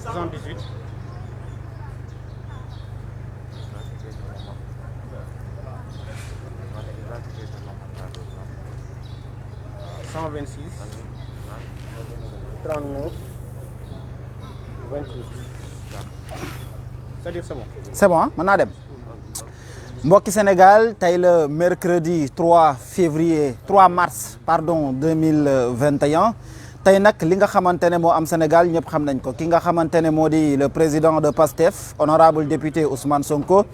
78 126 39 28 c'est-à-dire c'est bon. C'est bon mën naa dem mbokki Sénégal tey le mercredi 3 février 3 mars pardon 2021 tey nag li nga xamante ne moo am Sénégal ñëpp xam nañ ko ki nga xamante ne moo di le président de PASTEF honorable député Ousmane Sonko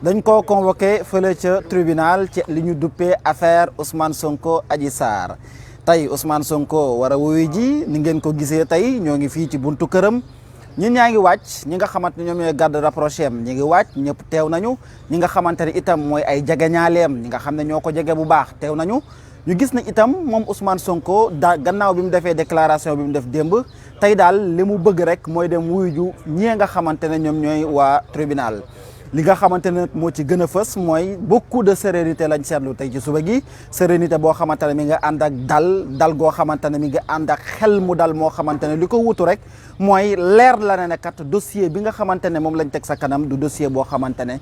dañ ko convoqué fële ca tribunal ci li ñu duppee affaire Ousmane Sonko Adji Sarr tey Ousmane Sonko war a wuyu ji ni ngeen ko gisee tey ñoo ngi fii ci buntu këram ñun ñaa ngi wàcc ñi nga xamante ne ñoom ñooy garde rapproché am ñi ngi wàcc ñëpp teew nañu ñi nga xamante ne itam mooy ay jegeñaaleem ñi nga xam ne ñoo ko jege bu baax teew nañu ñu gis ne itam moom Ousmane Sonko gannaaw bi mu defee déclaration bi mu def démb tey daal li mu bëgg rek mooy dem wuyu ju ñii nga xamante ne ñoom ñooy waa tribunal li nga xamante ne moo ci gën a fës mooy beaucoup de sérénité lañ seetlu tey ci suba gi sérénité boo xamante ne mi nga ànd ak dal goo xamante ne mi nga ànd ak xel mu dal moo xamante ne li ko wutu rek mooy leer la ne kat dossier bi nga xamante ne moom lañ teg sa kanam du dossier boo xamante ne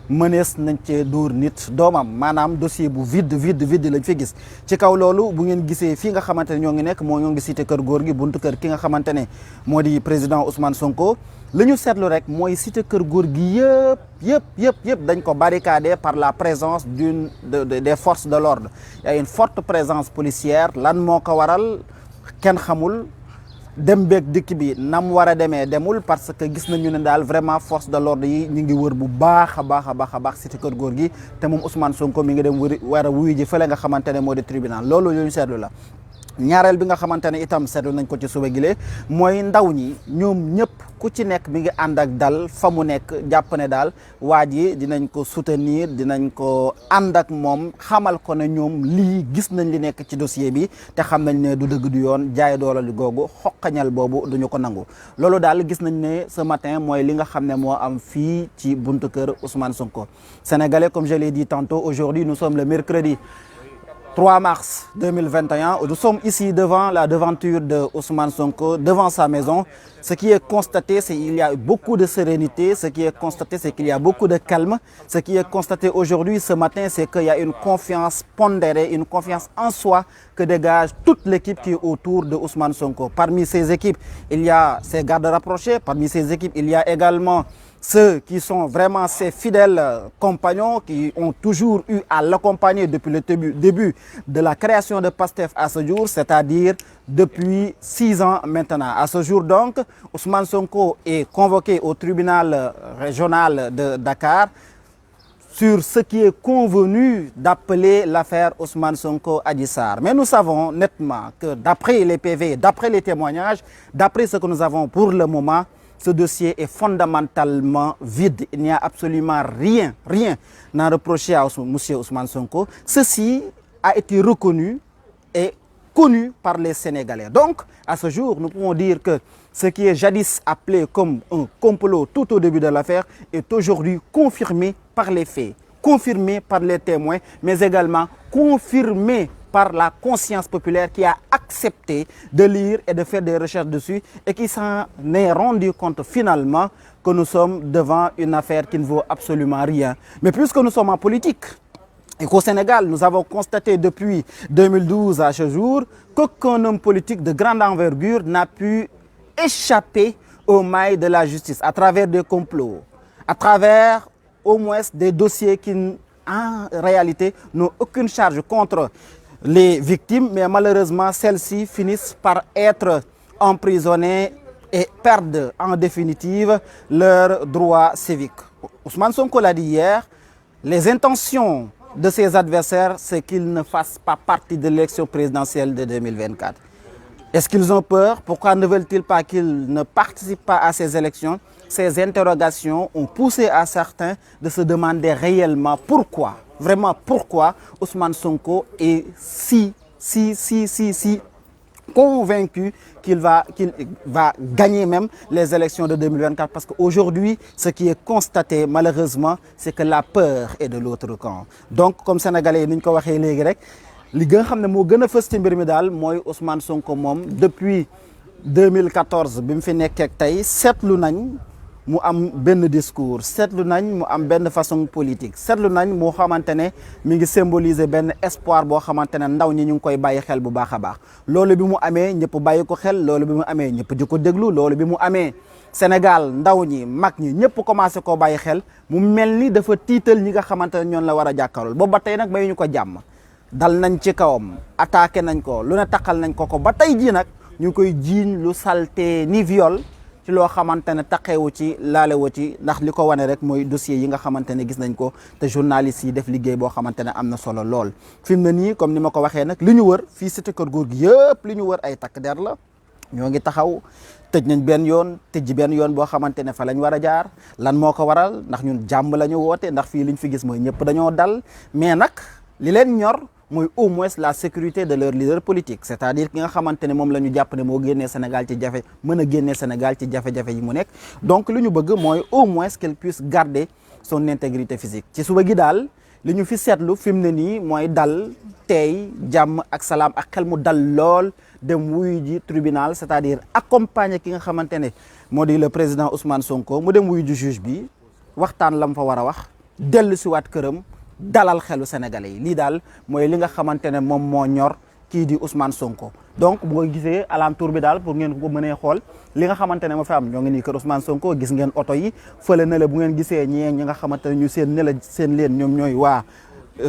mënees nañ cee dóor nit doomam maanaam dossier bu vide lañ fi gis ci kaw loolu bu ngeen gisee fii nga xamante ne ñoo ngi nekk moo ñoo ngi cité kër góor gi buntu kër ki nga xamante ne moo di président Ousmane Sonko li ñu seetlu rek mooy cité kër góor gi yëpp dañ ko barricadé par la présence des forces de l'ordre il y a une forte présence policière lan moo ko waral kenn xamul dem beeg dikk bi nam war a demee demul parce que gis nañu ne daal vraiment force de l'ordre yi ñu ngi wër bu baax a baax cité kër góor gi te moom Ousmane Sonko mi ngi dem war a wuyu ji fële nga xamante ne moo di tribunal loolu ñu seetlu la ñaareel bi nga xamante ne itam seetlu nañ ko ci suba gile mooy ndaw ñi ñoom ñëpp ku ci nekk mi ngi ànd ak dal fa mu nekk jàpp ne daal waa ji dinañ ko soutenir dinañ ko ànd ak moom xamal ko ne ñoom lii gis nañ li nekk ci dossier bi te xam nañ ne du dëgg du yoon jaay doole li googu xoqañal boobu duñu ko nangu loolu daal gis nañ ne ce matin mooy li nga xam ne moo am fii ci buntu kër Ousmane Sonko Sénégalais comme je l'ai dit tantôt aujourd'hui nous sommes le mercredi 3 mars 2021, nous sommes ici devant la devanture de Ousmane Sonko, devant sa maison. Ce qui est constaté, c'est qu'il y a beaucoup de sérénité. Ce qui est constaté, c'est qu'il y a beaucoup de calme. Ce qui est constaté aujourd'hui, ce matin, c'est qu'il y a une confiance pondérée, une confiance en soi que dégage toute l'équipe qui est autour de Ousmane Sonko. Parmi ces équipes, il y a ses gardes rapprochés. Parmi ces équipes, il y a également ceux qui sont vraiment ses fidèles compagnons qui ont toujours eu à l'accompagner depuis le début de la création de PASTEF à ce jour, c'est-à-dire depuis 6 ans maintenant. À ce jour donc, Ousmane Sonko est convoqué au tribunal régional de Dakar sur ce qui est convenu d'appeler l'affaire Ousmane Sonko Adji Sarr. Mais nous savons nettement que d'après les PV, d'après les témoignages, d'après ce que nous avons pour le moment, ce dossier est fondamentalement vide. Il n'y a absolument rien à reprocher à M. Ousmane Sonko. Ceci a été reconnu et connu par les Sénégalais. Donc, à ce jour, nous pouvons dire que ce qui est jadis appelé comme un complot tout au début de l'affaire est aujourd'hui confirmé par les faits, confirmé par les témoins, mais également confirmé par la conscience populaire qui a accepté de lire et de faire des recherches dessus et qui s'en est rendu compte finalement que nous sommes devant une affaire qui ne vaut absolument rien. Mais puisque nous sommes en politique et qu'au Sénégal, nous avons constaté depuis 2012 à ce jour qu'aucun homme politique de grande envergure n'a pu échapper aux mailles de la justice à travers des complots, à travers au moins des dossiers qui en réalité n'ont aucune charge contre les victimes, mais malheureusement, celles-ci finissent par être emprisonnées et perdent en définitive leurs droits civiques. Ousmane Sonko l'a dit hier, les intentions de ses adversaires, c'est qu'ils ne fassent pas partie de l'élection présidentielle de 2024. Est-ce qu'ils ont peur? Pourquoi ne veulent-ils pas qu'ils ne participent pas à ces élections? Ces interrogations ont poussé à certains de se demander réellement pourquoi, vraiment pourquoi Ousmane Sonko est si convaincu qu'il va gagner même les élections de 2024. Parce qu'aujourd'hui, ce qui est constaté malheureusement, c'est que la peur est de l'autre camp. Donc, comme Sénégalais, nous avons dit, li nga xam ne moo gën a fës ci mbir mi daal mooy Ousmane Sonko moom depuis 2014 bi mu fi nekkee ak tey seetlu nañ mu am benn discours seetlu nañ mu am benn façon politique seetlu nañ moo xamante ne mi ngi symboliser benn espoir boo xamante ne ndaw ñi ñu ngi koy bàyyi xel bu baax a baax loolu bi mu amee ñëpp bàyyi ko xel loolu bi mu amee ñëpp di ko déglu loolu bi mu amee Sénégal ndaw ñi mag ñi ñëpp commencé koo bàyyi xel mu mel ni dafa tiital ñi nga xamante ne ñoon la war a jàkkaarlool boobu ba tey nag mayuñu ko jàmm dal nañ ci kawam attaqué nañ ko lu ne taqal nañ ko ba tey jii nag ñu koy jiiñ lu salté ni viol ci loo xamante ne taqeewu ci laalewu ci ndax li ko wane rek mooy dossier yi nga xamante ne gis nañ ko te journalistes yi def liggéey boo xamante ne am na solo lool fi mu ne nii comme ni ma ko waxee nag li ñu wër fii cité Keur Gorgui yëpp li ñu wër ay takk der la ñoo ngi taxaw tëj nañ benn yoon tëj benn yoon boo xamante ne fa lañ war a jaar lan moo ko waral ndax ñun jàmm la ñu woote ndax fii liñ fi gis mooy ñëpp dañoo dal mais nag li leen ñor mooy au moins la sécurité de leur leader politique c'est-à-dire ki nga xamante ne moom la ñu jàpp ne moo génnee Sénégal ci jafe mën a génnee Sénégal ci jafe-jafe yi mu nekk donc li ñu bëgg mooy au moins qu'elle puisse garder son intégrité physique ci suba gi daal li ñu fi seetlu fi mu ne nii mooy dal tey jàmm ak salaam ak xel mu dal lool dem wuyu ji tribunal c'est-à-dire accompagner ki nga xamante ne moo di le président Ousmane Sonko mu dem wuyu ji juge bi waxtaan la mu fa war a wax dellu si waat këram dalal xelu sénégalais yi lii daal mooy li nga xamante ne moom moo ñor kii di Ousmane Sonko donc bu nga gisee alentour bi daal pour ngeen ko mënee xool li nga xamante ne moo fi am ñoo ngi nii kër Ousmane Sonko gis ngeen oto yi fële na la bu ngeen gisee ñi nga xamante ne ñu seen ne la seen leen ñoom ñooy waa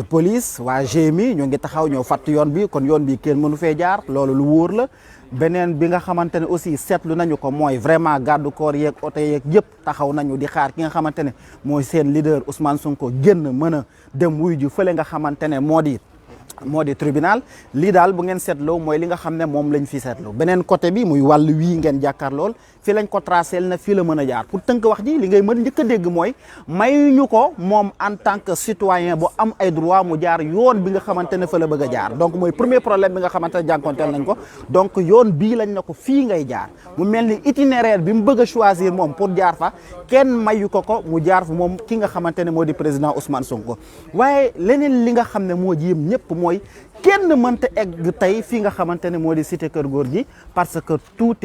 police waa GMI ñoo ngi taxaw ñoo fàtt yoon bi kon yoon bi kenn mënu fee jaar loolu lu wóor la beneen bi nga xamante ne aussi seetlu nañu ko mooy vraiment garde corps yeeg oto yeeg yëpp taxaw nañu di xaar ki nga xamante ne mooy seen leader Ousmane Sonko génn mën a dem wuyu ji fële nga xamante ne moo di tribunal lii daal bu ngeen seetloo mooy li nga xam ne moom lañ fi seetlu beneen côté bi muy wàll wii ngeen jàkkaar lool fii lañ ko tracé na fii la mën a jaar pour tënk wax ji li ngay mën njëkk a dégg mooy mayuñu ko moom en tant que citoyen bu am ay droit mu jaar yoon bi nga xamante ne fa la bëgg a jaar donc mooy premier problème bi nga xamante ne jànkonteel nañ ko donc yoon bii lañ na ko fii ngay jaar mu mel ni itinéraire bi mu bëgg a choisir moom pour jaar fa kenn mayu ko mu jaar fa moom ki nga xamante ne moo di président Ousmane Sonko waaye leneen li nga xam ne moo jiim ñëpp mooy kenn mënta egg tey fii nga xamante ne moo di cité Keur Gorgui parce que tout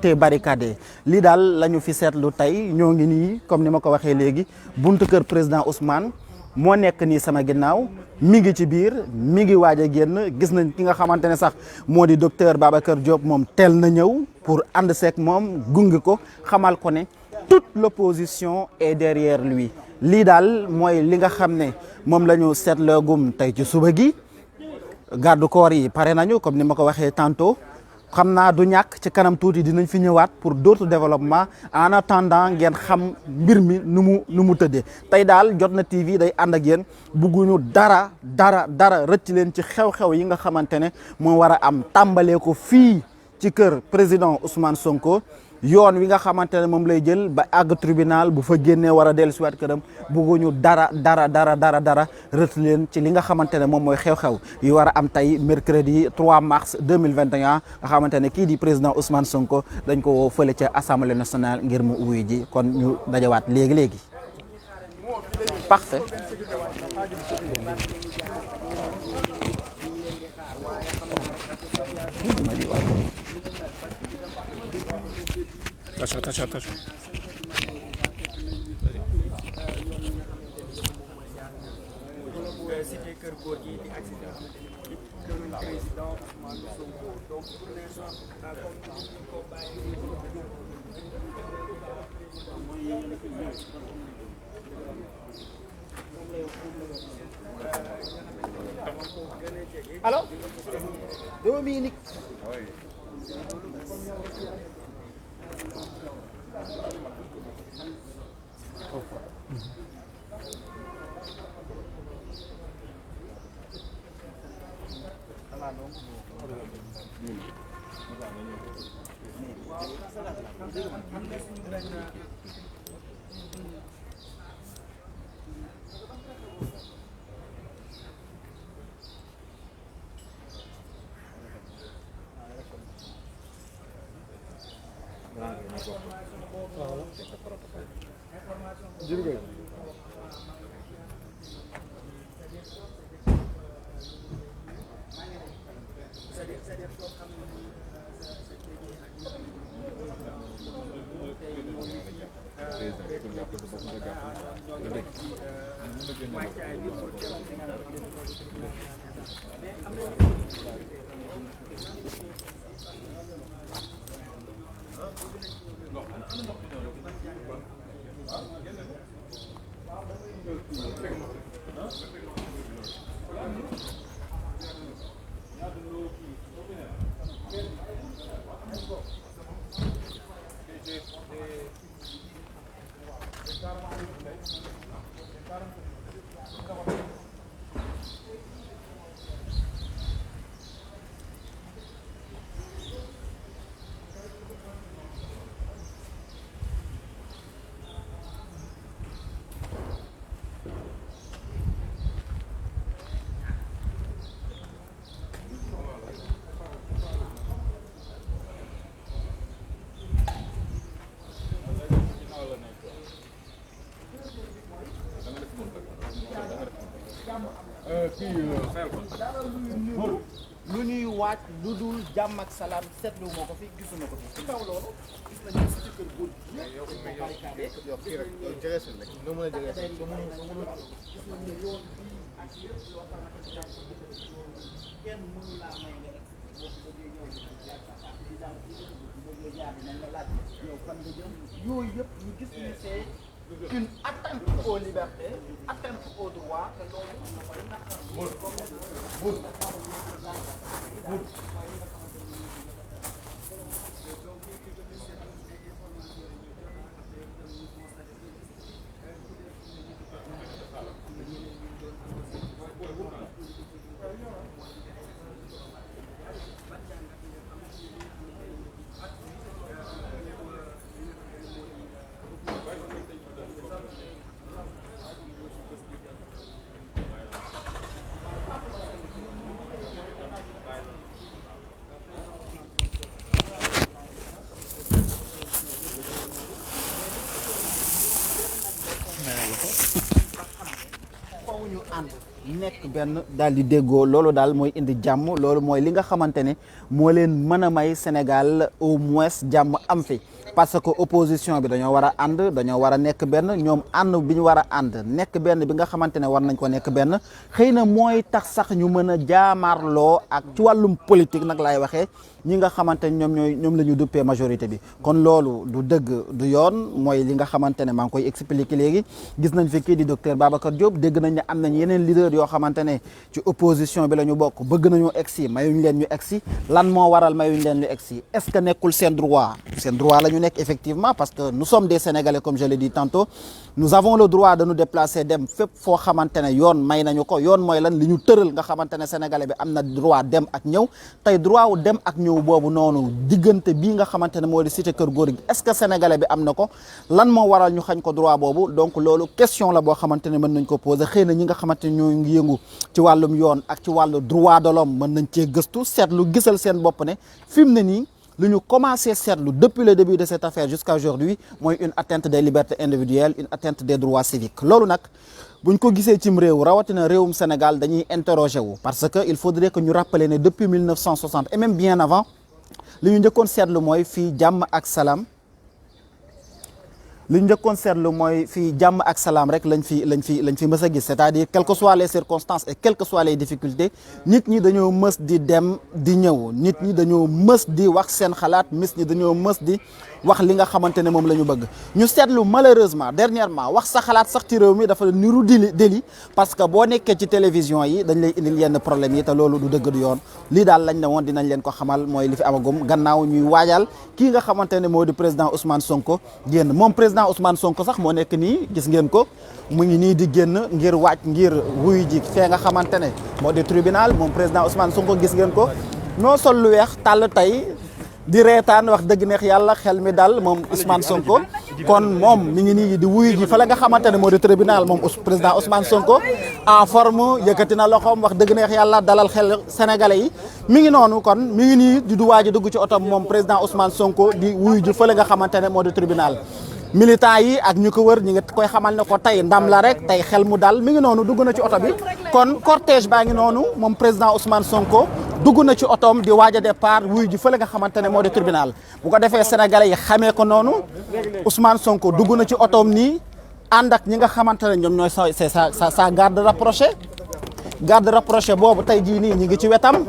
est barricadé lii daal la ñu fi seetlu tey ñoo ngi nii comme ni ma ko waxee léegi buntu kër président Ousmane moo nekk nii sama ginnaaw mi ngi ci biir mi ngi waaj a génn gis nañ ki nga xamante ne sax moo di docteur Babacar Diop moom teel na ñëw pour ànd seeg moom gunge ko xamal ko ne toute l'opposition est derrière lui lii daal mooy li nga xam ne moom la ñu seetloogum tey ci suba gi garde corps yi pare nañu comme ni ma ko waxee tantôt xam naa du ñàkk ci kanam tuuti dinañ fi ñëwaat pour d'autres développements en attendant ngeen xam mbir mi nu mu tëddee tey daal Jotna TV day ànd ak yéen bugguñu dara rëcc leen ci xew-xew yi nga xamante ne moo war a am tàmbalee ko fii ci kër président Ousmane Sonko yoon wi nga xamante ne moom lay jël ba àgg tribunal bu fa génnee war a dellu si waat këram bugguñu dara rët leen ci li nga xamante ne moom mooy xew-xew yi war a am tey mercredi 3 mars 2021 nga xamante ne kii di président Ousmane Sonko dañ ko woo fële ca assemblée nationale ngir mu wuyu ji kon ñu dajawaat léegi parfait. Attention. Cité Keur Gorgui di accident le président Ousmane Sonko donc pour l'instant comme ko bàyyi alors Dominique wàccaay bi pour dem li nga lu ñuy waaj lu dul jàmm ak salaam seetlu moo ko fi gisuma ko fi ci kaw loolu gis nañu si ci kër góor gi yëpp ko barricade yow fii rek yow jege si rek noo mën a jege si soo mënul gis nañ ne yoon bi ak yëpp yoo xamante ne kenn mënu laa may nga boo ko bëggee ñëw di jaar bëggee jaar nañ la laaj yow fan nga jëm yooyu yëpp ñu gis ni c'est une atteinte aux libertés, atteinte aux droits, que l'on ñu ànd nekk benn daal di déggoo loolu daal mooy indi jàmm loolu mooy li nga xamante ne moo leen mën a may Sénégal au moins jàmm am fi parce que opposition bi dañoo war a ànd dañoo war a nekk benn ñoom ànd bi ñu war a ànd nekk benn bi nga xamante ne war nañ ko nekk benn xëy na mooy tax sax ñu mën a jaamaarloo ak ci wàllum politique nag laay waxee ñi nga xamante ne ñoom la ñu duppee majorité bi kon loolu du dëgg du yoon mooy li nga xamante ne maa ngi koy expliquer léegi gis nañ fi kii di docteur Babacar Diop dégg nañ ne am nañ yeneen leader yoo xamante ne ci opposition bi la ñu bokk bëgg nañu egsi mayuñ leen ñu egsi lan moo waral mayuñ leen ñu egsi est-ce que nekkul seen droit la ñu nekk effectivement parce que nous sommes des Sénégalais comme je l'ai dit tantôt nous avons le droit de nous déplacer dem fépp foo xamante ne yoon may nañu ko yoon mooy lan li ñu tëral nga xamante ne Sénégalais bi am na droit dem ak ñëw tey droit wu dem ak ñëw boobu noonu diggante bii nga xamante ne moo di cité kër góor gi est-ce que Sénégalais bi am na ko lan moo waral ñu xañ ko droit boobu donc loolu question la boo xamante ne mën nañ ko poser xëy na ñi nga xamante ne ñoo ngi yëngu ci wàllum yoon ak ci wàllu droit de l'homme mën nañ cee gëstu seetlu gisal seen bopp ne fi mu ne nii lu ñu commencé seetlu depuis le début de cette affaire jusqu'à aujourd'hui mooy une atteinte des libertés individuelles une atteinte des droits civiques loolu nag buñ ko gisee cim réew rawatina réewum Sénégal dañuy interroger wu parce que il faudrait que ñu rappeler ne depuis 1960 et même bien avant li ñu njëkkoon seetlu mooy fii jàmm ak salaam li ñu njëkkoon seetlu mooy fii jàmm ak salaam rek lañ fi mës a gis c'est-à-dire quelles que soient les circonstances et quelles que soient les difficultés nit ñi dañoo mës di dem di ñëw nit ñi dañoo mës di wax seen xalaat nit ñi dañoo mës di wax li nga xamante ne moom la ñu bëgg ñu seetlu malheureusement dernièrement wax sa xalaat sax ci réew mi dafa niru délit parce que boo nekkee ci télévision yi dañ lay indil yenn problème yi te loolu du dëgg du yoon lii daal lañ ne woon dinañ leen ko xamal mooy li fi amagum gannaaw ñuy waajal kii nga xamante ne moo di président Ousmane Sonko génn moom président Ousmane Sonko sax moo nekk nii gis ngeen ko mu ngi nii di génn ngir waaj ngir wuyu ji fee nga xamante ne moo di tribunal moom président Ousmane Sonko gis ngeen ko noo sol lu weex tàll tey di reetaan wax dëgg neex yàlla xel mi dal moom Ousmane Sonko kon moom mi ngi nii di wuyu ji fa la nga xamante ne moo di tribunal moom président Ousmane Sonko en forme yëkkati na loxoom wax dëgg neex yàlla dalal xel sénégalais yi mi ngi noonu kon mi ngi nii di du waaj a dugg ci otom moom président Ousmane Sonko di wuyu ji fa la nga xamante ne moo di tribunal militants yi ak ñu ko wër ñi nga koy xamal ne ko tey ndam la rek tey xel mu dal mi ngi noonu dugg na ci oto bi kon cortège baa ngi noonu moom président Ousmane Sonko dugg na ci otoom di waaj a départ wuyu ji fële nga xamante ne moo di tribunal bu ko defee sénégalais yi xamee ko noonu Ousmane Sonko dugg na ci otoom nii ànd ak ñi nga xamante ne ñoom ñooy sa garde rapproché boobu tey jii nii ñi ngi ci wetam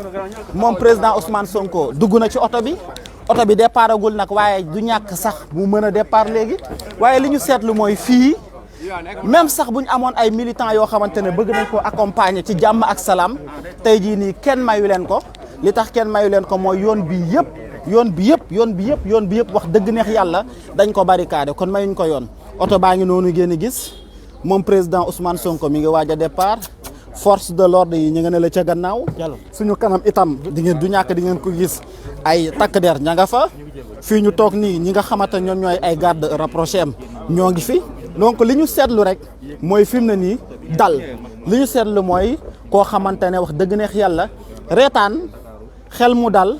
moom président Ousmane Sonko dugg na ci oto bi départ agul nag waaye du ñàkk sax mu mën a départ léegi waaye li ñu seetlu mooy fii même sax bu ñu amoon ay militants yoo xamante ne bëgg nañ ko accompagner ci jàmm ak salaam tey jii nii kenn mayu leen ko li tax kenn mayu leen ko mooy yoon bi yëpp wax dëgg neex yàlla dañ ko barricade kon mayuñ ko yoon oto baa ngi noonu ngeen gis moom président Ousmane Sonko mi ngi waaj a départ force de l'ordre yi ñu nga ne la ca gannaaw suñu kanam itam di ngeen ko gis ay takk der ña nga fa fii ñu toog nii ñi nga xamante ñoom ñooy ay garde rapproché am ñoo ngi fi donc li ñu seetlu rek mooy fi mu ne nii dal li ñu seetlu mooy koo xamante ne wax dëgg neex yàlla reetaan xel mu dal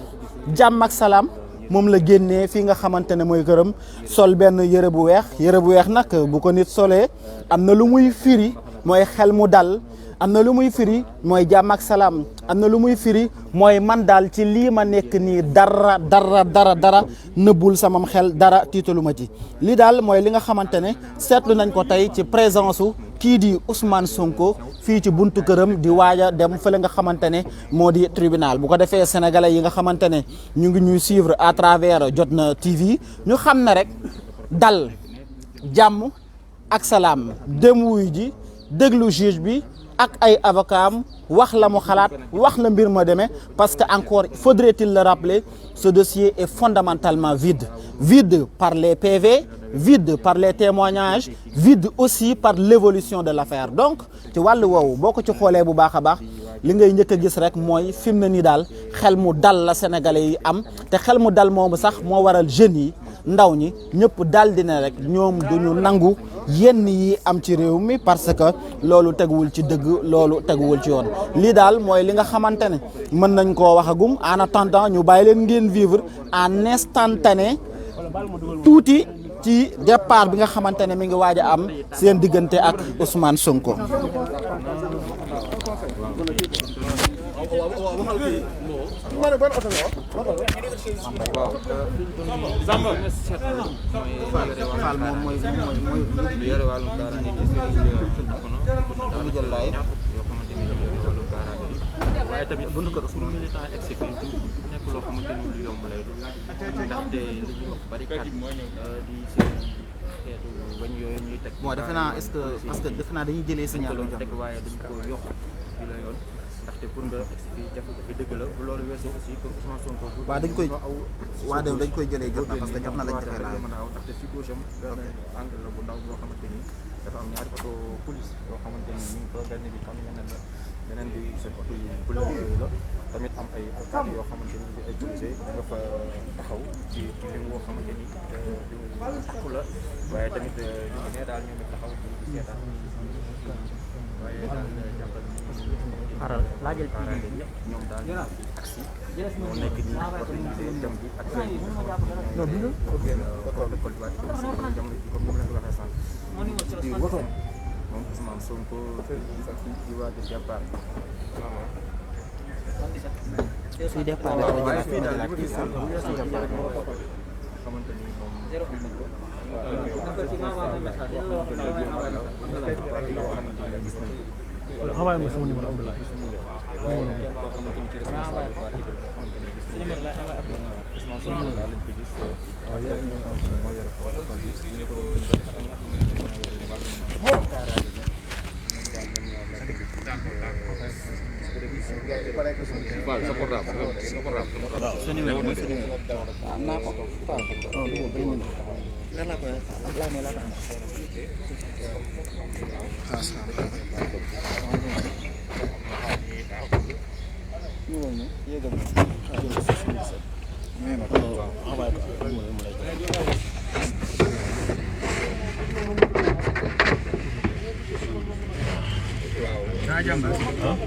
jàmm ak salaam moom la génnee fii nga xamante ne mooy këram sol benn yëre bu weex nag bu ko nit solee am na lu muy firi mooy xel mu dal am na lu muy firi mooy jàmm ak salaam am na lu muy firi mooy man daal ci lii ma nekk nii dara nëbbul samam xel dara tiitalu ma ci lii daal mooy li nga xamante ne seetlu nañ ko tey ci présence su kii di Ousmane Sonko fii ci buntu këram di waaj a dem fële nga xamante ne moo di tribunal bu ko defee sénégalais yi nga xamante ne ñu ngi ñuy suivre à travers Jotna TV ñu xam ne rek dal jàmm ak salaam dem wuy ji déglu juge bi ak ay avocat am wax la mu xalaat wax la mbir ma demee parce que encore faudrait-il le rappeler ce dossier est fondamentalement vide par les PV vide par les témoignages vide aussi par l'évolution de l'affaire donc ci wàllu woowu boo ko ci xoolee bu baax a baax li ngay njëkk a gis rek mooy fi mu ne nii daal xel mu dal la sénégalais yi am te xel mu dal moomu sax moo waral jeunes yi ndaw ñi ñëpp daal di ne rek ñoom duñu nangu yenn yi am ci réew mi parce que loolu teguwul ci dëgg loolu teguwul ci yoon lii daal mooy li nga xamante ne mën nañ koo waxagum en attendant ñu bàyyi leen ngeen vivre en instantané tuuti ci départ bi nga xamante ne mi ngi waaj a am seen diggante ak Ousmane Sonko. waaye tamit bu ñu ko pour militant exécutif nekk loo xamante ni lu yomb lay doon ndaxte li ñuy wax barricade di seen xeetu bañ yooyu ñuy teg. bon defe naa est-ce que parce que defe naa dañuy jëlee signal bi teg waaye dañ ko yokk bi la yoon ndaxte pour nga expliquer jafe-jafe dëgg la bu loolu weesoo aussi pour Ousmane Sonko. waaw dañ koy jëlee jot na parce que jot na lañ defee laaj mën a aw ndaxte si gauche am benn angle la bu ndaw boo xamante ni dafa am ñaari auto police yoo xamante ni ñu ngi ko benn bi xam nga ne beneen bi seen oto yi couleur yooyu la tamit am ay alkaati yoo xamante ni di ay policier da nga fa taxaw ci li woo xamante ni takku la waaye tamit ñu ngi ne daal ñoom it taxaw di seetaan waaye daal jàppal xaral laajal ñëpp ñoom daal aksi moo nekk nii organisé jam bi ak ay protocole bi jamono ji comme ni ma leen ko waxee sànq ci biir wotoom moom Ousmane Sonko di waaj a départ suy départ waaye fii daal bu gis xamante ni moom xawaay ma sama numéro Abdoulaye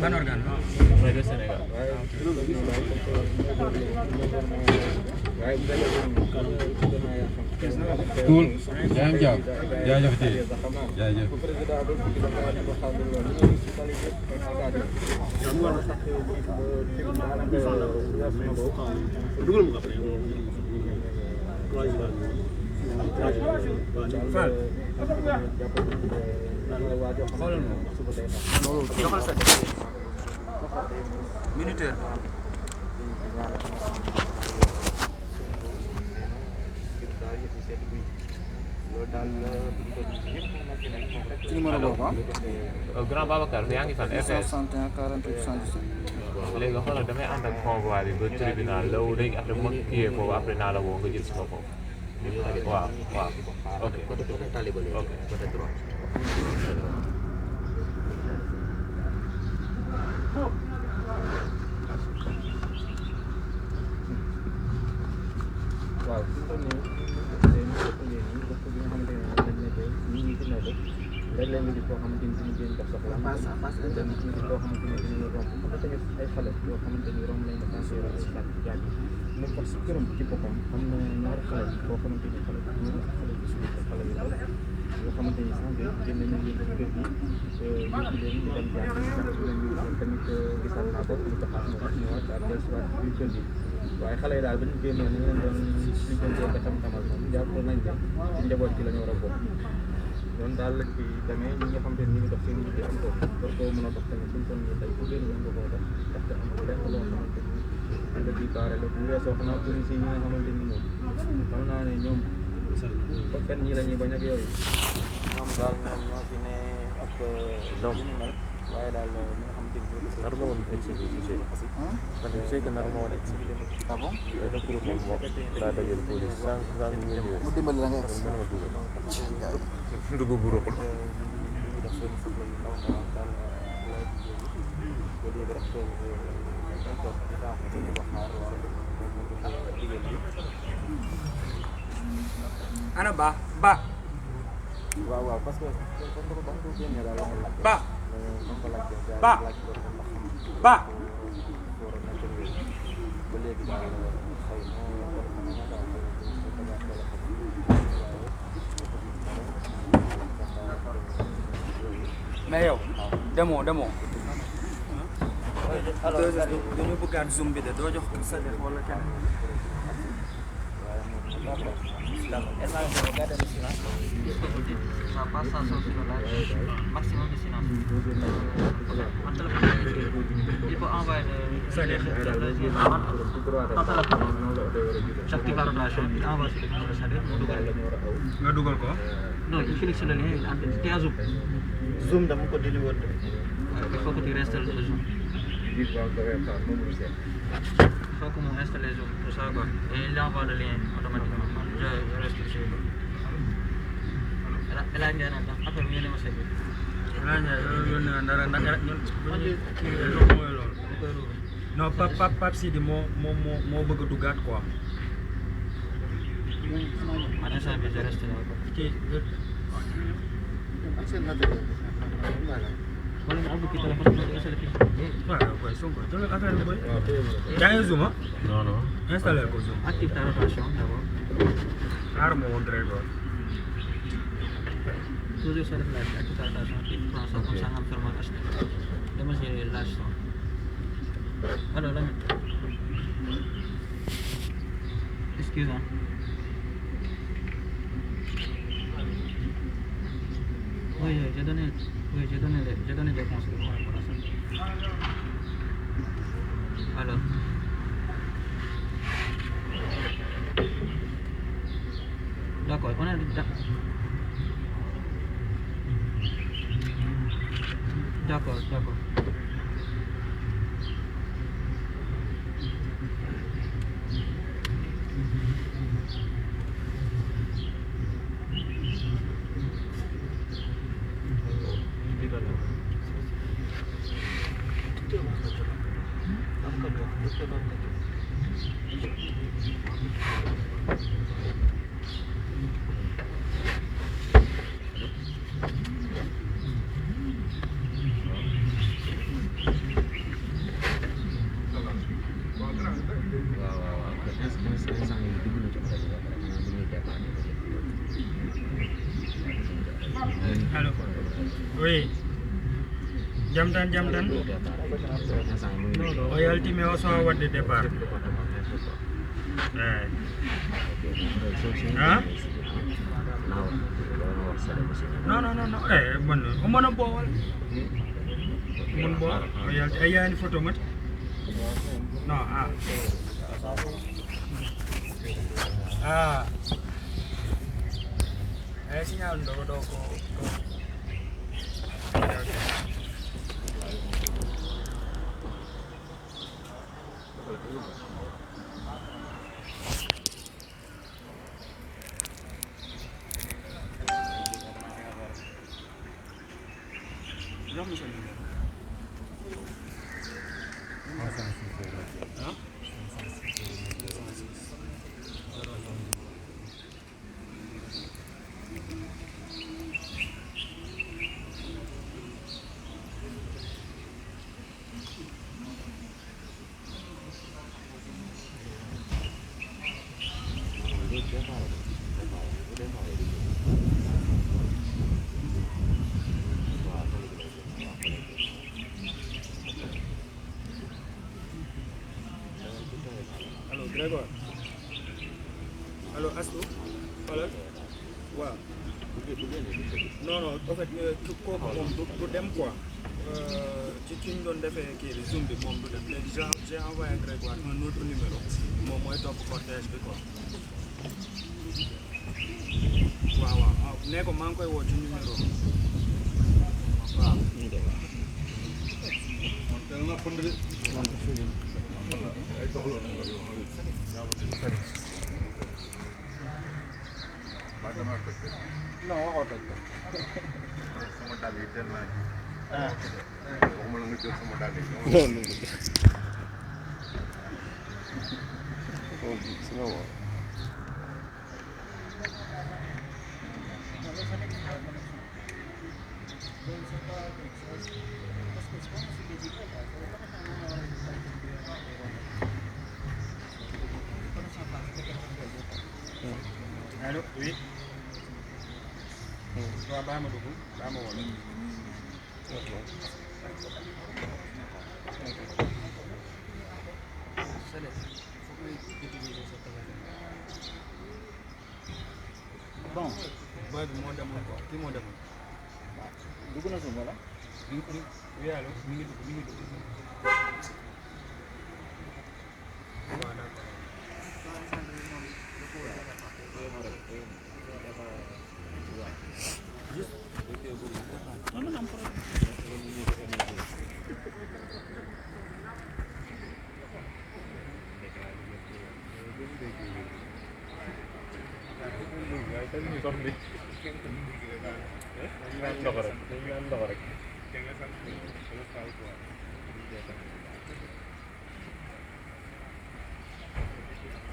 ban organe rajo Sénégal cool yaa ngi jàpp jaajëf tey jaajëf dugal mu après joxal sa minuteur ci numéro boobu Grand Babacar yaa ngi fan RTS 61 48 77 léegi xoolal damay ànd ak convoi bi ba tribunal la léegi après bu ma kiyee foofu après naa la woo nga jël si ma foofu waaw waaw ok ok waaw léeg-léeg nga gis koo xamante ni suñu génn def soxla léeg-léeg nga gis koo xamante ni dañuy romb xam nga tamit ay xale yoo xamante ni romb nañ dépenser ay sac yàgg mais parce que këram ci boppam am na ñaari xale boo xamante ni xale bu góor xale bu suuf xale yu ndaw yoo xamante ni sax génn nañ leen ci kër gi yóbbu leen ñu dem jàng tamit gisaat naa ko ñu taxaat mu ñëwaat ak dellusiwaat ci kër gi waaye xale yi daal ba ñu génnee ni leen doon liggéeyantee ba tam-tamal moom jàpp nañ ne ci njaboot gi la ñu war a bokk loolu daal lañ fi demee ñi nga xam te ni ñu ngi dox seen yitte am ko war koo mën a dox tamit suñ toll nii tey ku génn nga koo dox ndaxte amul lenn loo xamante ni nga di baare la bu weesoo xanaa police yi ñi nga xamante ni moom xam naa ne ñoom ba fenn ñi la ñuy bañ ak yooyu ñoom daal ñoom ñoo fi ne ak doom ñu mel waaye daal ñi nga xamante ni nar nga woon exhibi ci parce que nar nga woon exhibi ah bon def groupe moom daa dajal police sànq ñu ñëwee mu dimbali la nga ex dugg bu ruqul ana ba waaw parce que ba ba mais yow demoo dañoo bëggaat zoom bi de doo jox sa def wala kenn Ça passe à son silence, maximum de silence. Il faut envoyer ton téléphone. J'active la relation, il envoie sur le numéro de Sadio, nga dugal ko non, il clique sur le lien, il est à Zoom. Zoom dama ko délivrer. Il faut que tu installes le Zoom. Il faut que tu installes Zoom, tout ça quoi. Et il envoie le lien automatiquement. Je reste dessus. Elle a une après bien ma sécurité. xanaa ñaar yoon na dara ndax ñun mooy loolu non Pape Sidi moo bëgg a duggaat quoi Man instant bi je reste là. kii Wala nga abou ki téléphone bi installé fi. waaw koy Sonko jëlal affaire bi boy yaa ngi Zoom non non installé ko Zoom Active ta relation d'abord. xaar ma woon rek quoi Toujours ça reflète active ta relation, tu prends ça comme ça nga am seulement acheté. Dama j'ai lâche ça. Alors là. Excuse-moi. Oui, j'ai donné des conseils par rapport à ça. Alors. D'accord, on est d'accord. allo oui jamtan o yaltimi o sowa wadde départ eyi non non non non man mën a boowal mën boo ay yaa ni photo mat non signal do ko allo Grégoire allo Astou xoolal waaw non non en fait kooku moom du dem quoi ci ñu doon defee kii bi zoom bi moom du dem léegi j'ai envoyé Grégoire un autre numéro moom mooy topp cortège bi quoi waaw nee ko maa ngi koy woo ci numéro waaw non waxoo toj ko sama dàll yi teel naa waxuma la nga jël sama dàll yi sama woo allo oui waaw baa ma dugg baa ma woo bon boy bi moo demoon quoi kii moo demoon dugg na suuf wala oui allo mi ngi dugg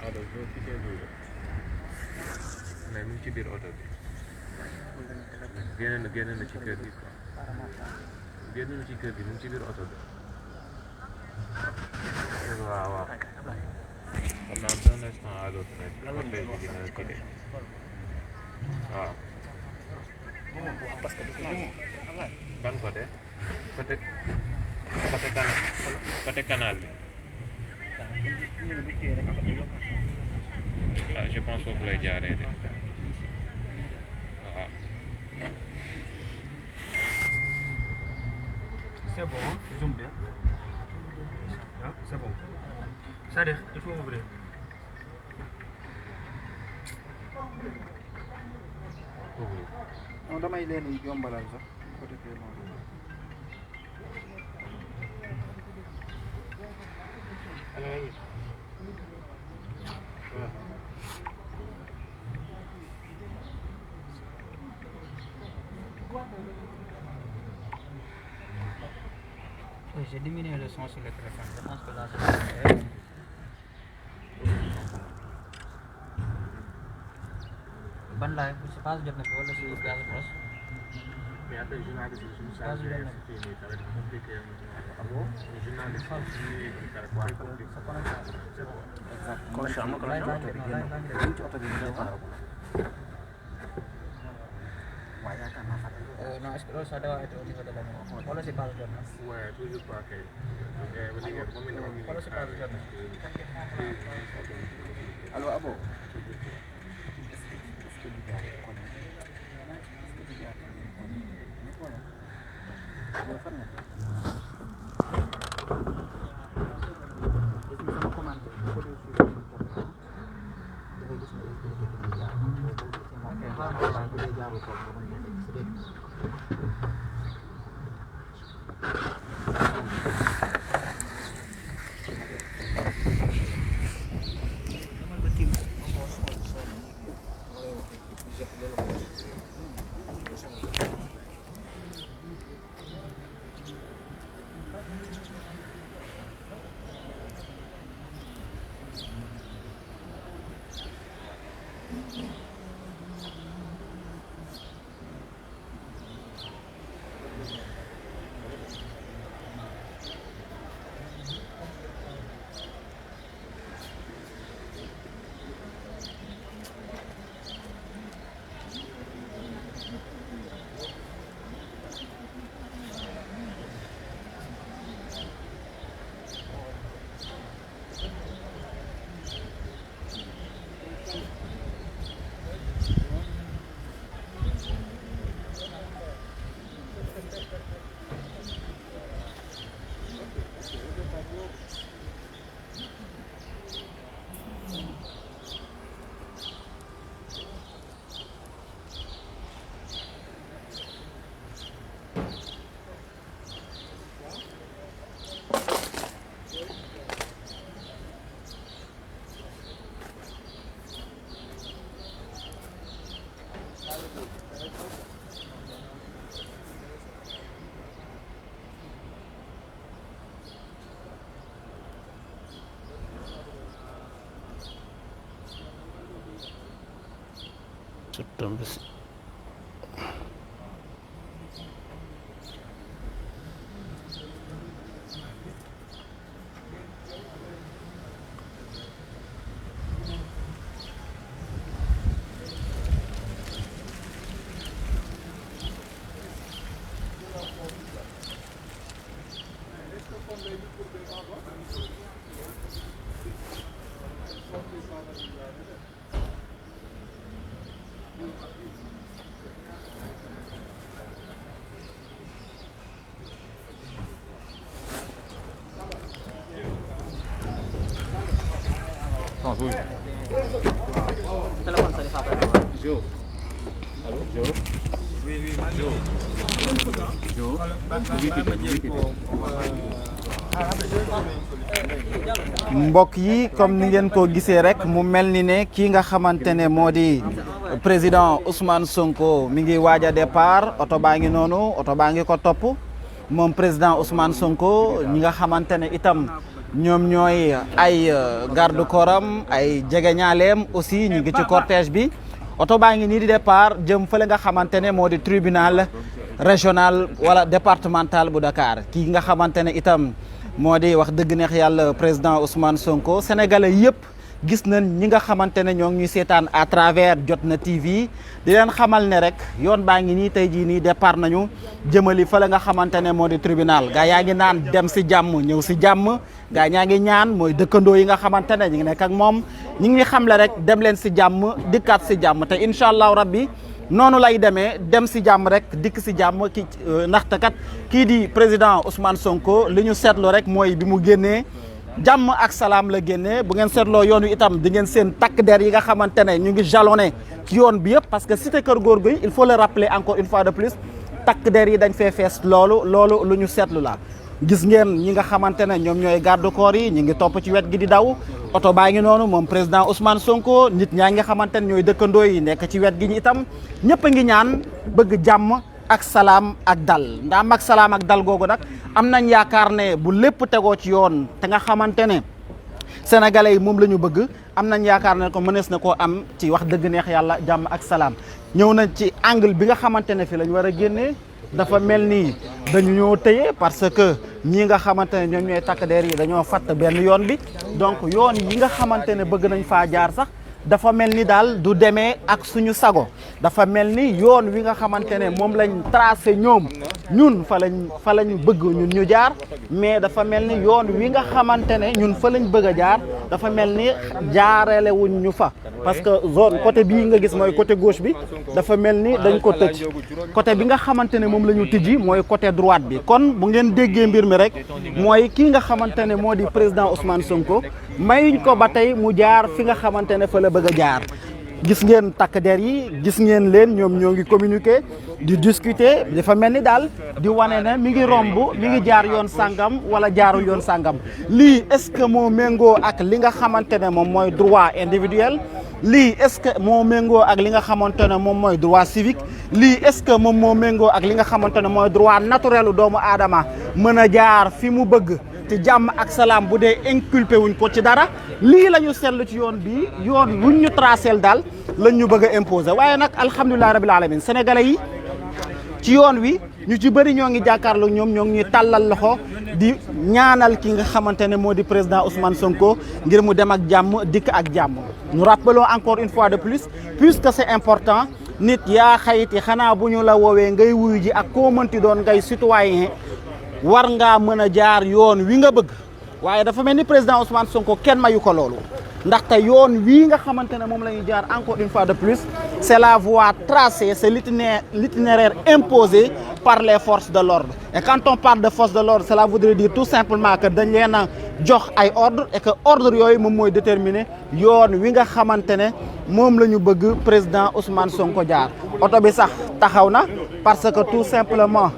waaw d'accord mais mu ngi ci biir oto bi génn na ci kër gi quoi génn na ci kër gi mu ngi ci biir oto bi waaw xam naa d'un instant à l'autre rek cortège bi dina quitté waaw ban côté côté canal bi je pense foofu lay jaaree de waaw c'est bon zoom bien c'est bon c'est-à-dire il faut ouvrir non damay leen yombalal sax ko defee noonu Oui, j'ai diminué le son sur le téléphone. Je pense que là, c'est ban live c'est pas jot na ko wala si gaz proche. mais après journaliste yi suñu saa fii nii ça va être compliqué journaliste connexion am na connexion ci oto bi ñu defar Non, est-ce que loolu ça doit être au niveau de la maison wala si base jot na. ouais toujours pas kay wala si base jot na. allo Abo September. Telepon tadi Papa. Jo. Allô, Jo. Oui, oui, Jo. Jo. mbokk yi comme ni ngeen ko gisee rek mu mel ni ne kii nga xamante ne moo di président Ousmane Sonko mi ngi waaj a départ oto baa ngi noonu oto baa ngi ko topp moom président Ousmane Sonko ñi nga xamante ne itam ñoom ñooy ay garde corps am ay jegeñaaleem aussi ñu ngi ci cortège bi oto baa ngi nii di départ jëm fële nga xamante ne moo di tribunal régional wala départemental bu Dakar kii nga xamante ne itam moo di wax dëgg neex yàlla président Ousmane Sonko sénégalais yëpp gis nañ ñi nga xamante ne ñoo ngi ñuy seetaan à travers Jotna TV di leen xamal ne rek yoon baa ngi nii tey jii nii départ nañu jëmali fa la nga xamante ne moo di tribunal gaa yaa ngi naan dem si jàmm ñëw si jàmm gaa ñaa ngi ñaan mooy dëkkandoo yi nga xamante ne ñu ngi nekk ak moom ñi ngi xamle rek dem leen si jàmm dikkaat si jàmm te incha allahu rabbi noonu lay demee dem si jàmm rek dikk si jàmm ki ndaxte kat kii di président Ousmane Sonko li ñu seetlu rek mooy bi mu génnee jàmm ak salaam la génnee bu ngeen seetloo yoon wi itam di ngeen seen takk der yi nga xamante ne ñu ngi jalonné ci yoon bi yëpp parce que cité Kër Gorgui il faut le rappeler encore une fois de plus takk der yi dañ fee fees loolu lu ñu seetlu la gis ngeen ñi nga xamante ne ñoom ñooy garde corps yi ñi ngi topp ci wet gi di daw oto baa ngi noonu moom président Ousmane Sonko nit ñaa ngi xamante ne ñooy dëkkandoo yi nekk ci wet gi ñi itam ñëpp a ngi ñaan bëgg jàmm ak salaam ak dal ndaam ak salaam ak dal googu nag am nañ yaakaar ne bu lépp tegoo ci yoon te nga xamante ne sénégalais yi moom la ñu bëgg am nañ yaakaar ne ko mënees na koo am ci wax dëgg neex yàlla jàmm ak salaam ñëw nañ ci angle bi nga xamante ne fi lañ war a génnee dafa mel ni dañu ñoo tëye parce que ñii nga xamante ne ñoom ñooy takk der yi dañoo fatt benn yoon bi donc yoon yi nga xamante ne bëgg nañ faa jaar sax dafa mel ni daal du demee ak suñu sago dafa mel ni yoon wi nga xamante ne moom lañ tracé ñun fa lañ bëgg ñun ñu jaar mais dafa mel ni yoon wi nga xamante ne ñun fa lañ bëgg a jaar dafa mel ni jaarale wuñ ñu fa parce que zone côté bii nga gis mooy côté gauche bi dafa mel ni dañ ko tëj côté bi nga xamante ne moom la ñu tijji mooy côté droite bi kon bu ngeen déggee mbir mi rek mooy kii nga xamante ne moo di président Ousmane Sonko mayuñ ko ba tey mu jaar fi nga xamante ne fa la bëgg a jaar gis ngeen takk der yi gis ngeen leen ñoom ñoo ngi communiquer di discuter dafa mel ni daal di wane ne mi ngi romb mi ngi jaar yoon sangam wala jaarul yoon sangam lii est-ce que moo méngoo ak li nga xamante ne moom mooy droit individuel lii est-ce que moo méngoo ak li nga xamante ne moom mooy droit civique lii est-ce que moom moo méngoo ak li nga xamante ne mooy droit naturel doomu aadama mën a jaar fi mu bëgg te jàmm ak salaam bu dee inculpé wuñ ko ci dara lii la ñu seetlu ci yoon bi yoon wuñ ñu tracel daal lañ ñu bëgg a imposer waaye nag alhamdulilah rabil alamin sénégalais yi ci yoon wi ñu ci bëri ñoo ngi jàkkaarloo ñoom ñoo ngi ñuy tàllal loxo di ñaanal ki nga xamante ne moo di président Ousmane Sonko ngir mu dem ak jàmm dikk ak jàmm. Nous rappelons encore une fois de plus puisque c'est important nit yaa xayti xanaa bu ñu la woowee ngay wuyu ji ak koo mënti doon ngay citoyen war ngaa mën a jaar yoon wi nga bëgg waaye dafa mel ni président Ousmane Sonko kenn mayu ko loolu ndaxte yoon wii nga xamante ne moom la ñuy jaar encore une fois de plus c'est la voie tracée c'est l'itinéraire imposé par les forces de l'ordre et quand on parle de forces de l'ordre cela voudrait dire tout simplement que dañ leen a jox ay ordre et que ordre yooyu moom mooy déterminer yoon wi nga xamante ne moom la ñu bëgg président Ousmane Sonko jaar oto bi sax taxaw na parce que tout simplement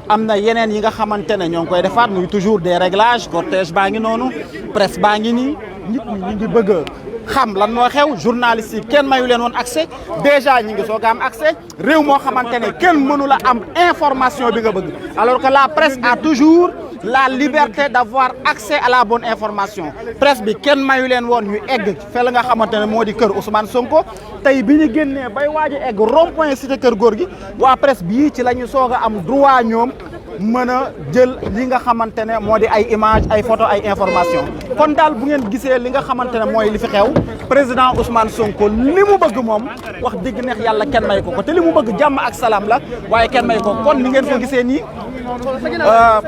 am na yeneen yi nga xamante ne ñoo ngi koy defaat muy toujours des réglages cortège baa ngi noonu presse baa ngi nii nit ñi ñu ngi bëgg a xam lan moo xew journalistes yi kenn mayu leen woon accès déjà ñi ngi soog a am accès réew moo xamante ne kenn mënu la am information bi nga bëgg alors que la presse a toujours la liberté d'avoir accès à la bonne information presse bi kenn mayu leen woon ñu egg fe la nga xamante ne moo di kër Ousmane Sonko tey bi ñu génnee bay waaj a egg rond-point cité kër góor gi waa presse bii ci la ñu soog a am droit ñoom mën a jël li nga xamante ne moo di ay image ay photo ay information kon daal bu ngeen gisee li nga xamante ne mooy li fi xew président Ousmane Sonko li mu bëgg moom wax dëgg neex yàlla kenn may ko te li mu bëgg jàmm ak salaam la waaye kenn may ko kon ni ngeen ko gisee nii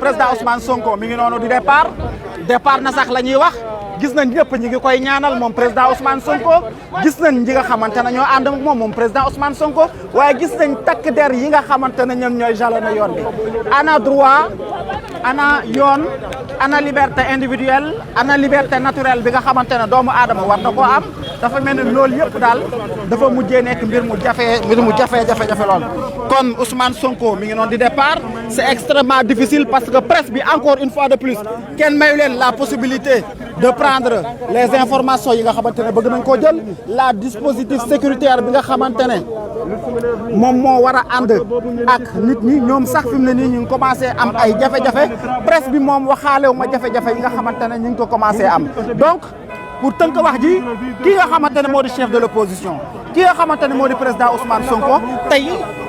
président Ousmane Sonko mi ngi noonu di départ na sax la ñuy wax gis nañ ñëpp ñi ngi koy ñaanal moom président Ousmane Sonko gis nañ ñi nga xamante ne ñoo ànd ak moom président Ousmane Sonko waaye gis nañ takk der yi nga xamante ne ñoom ñooy jalonné yoon bi ana droit ana yoon ana liberté individuelle ana liberté naturelle bi nga xamante ne doomu aadama war na koo am dafa mel ni loolu yëpp daal dafa mujjee nekk mbir mu jafe lool kon Ousmane Sonko mi ngi noonu di départ c'est extrêmement difficile parce que presse bi encore une fois de plus kenn mayu leen la possibilité de prendre les informations yi nga xamante ne bëgg nañ koo jël la dispositif sécuritaire bi nga xamante ne moom moo war a ànd ak nit ñi ñoom sax fi mu ne nii ñu ngi commencé am ay jafe-jafe presse bi moom waxaalewu ma jafe-jafe yi nga xamante ne ñu ngi ko commencé am donc pour tënk wax ji kii nga xamante ne moo di chef de l'opposition kii nga xamante ne moo di président Ousmane Sonko tey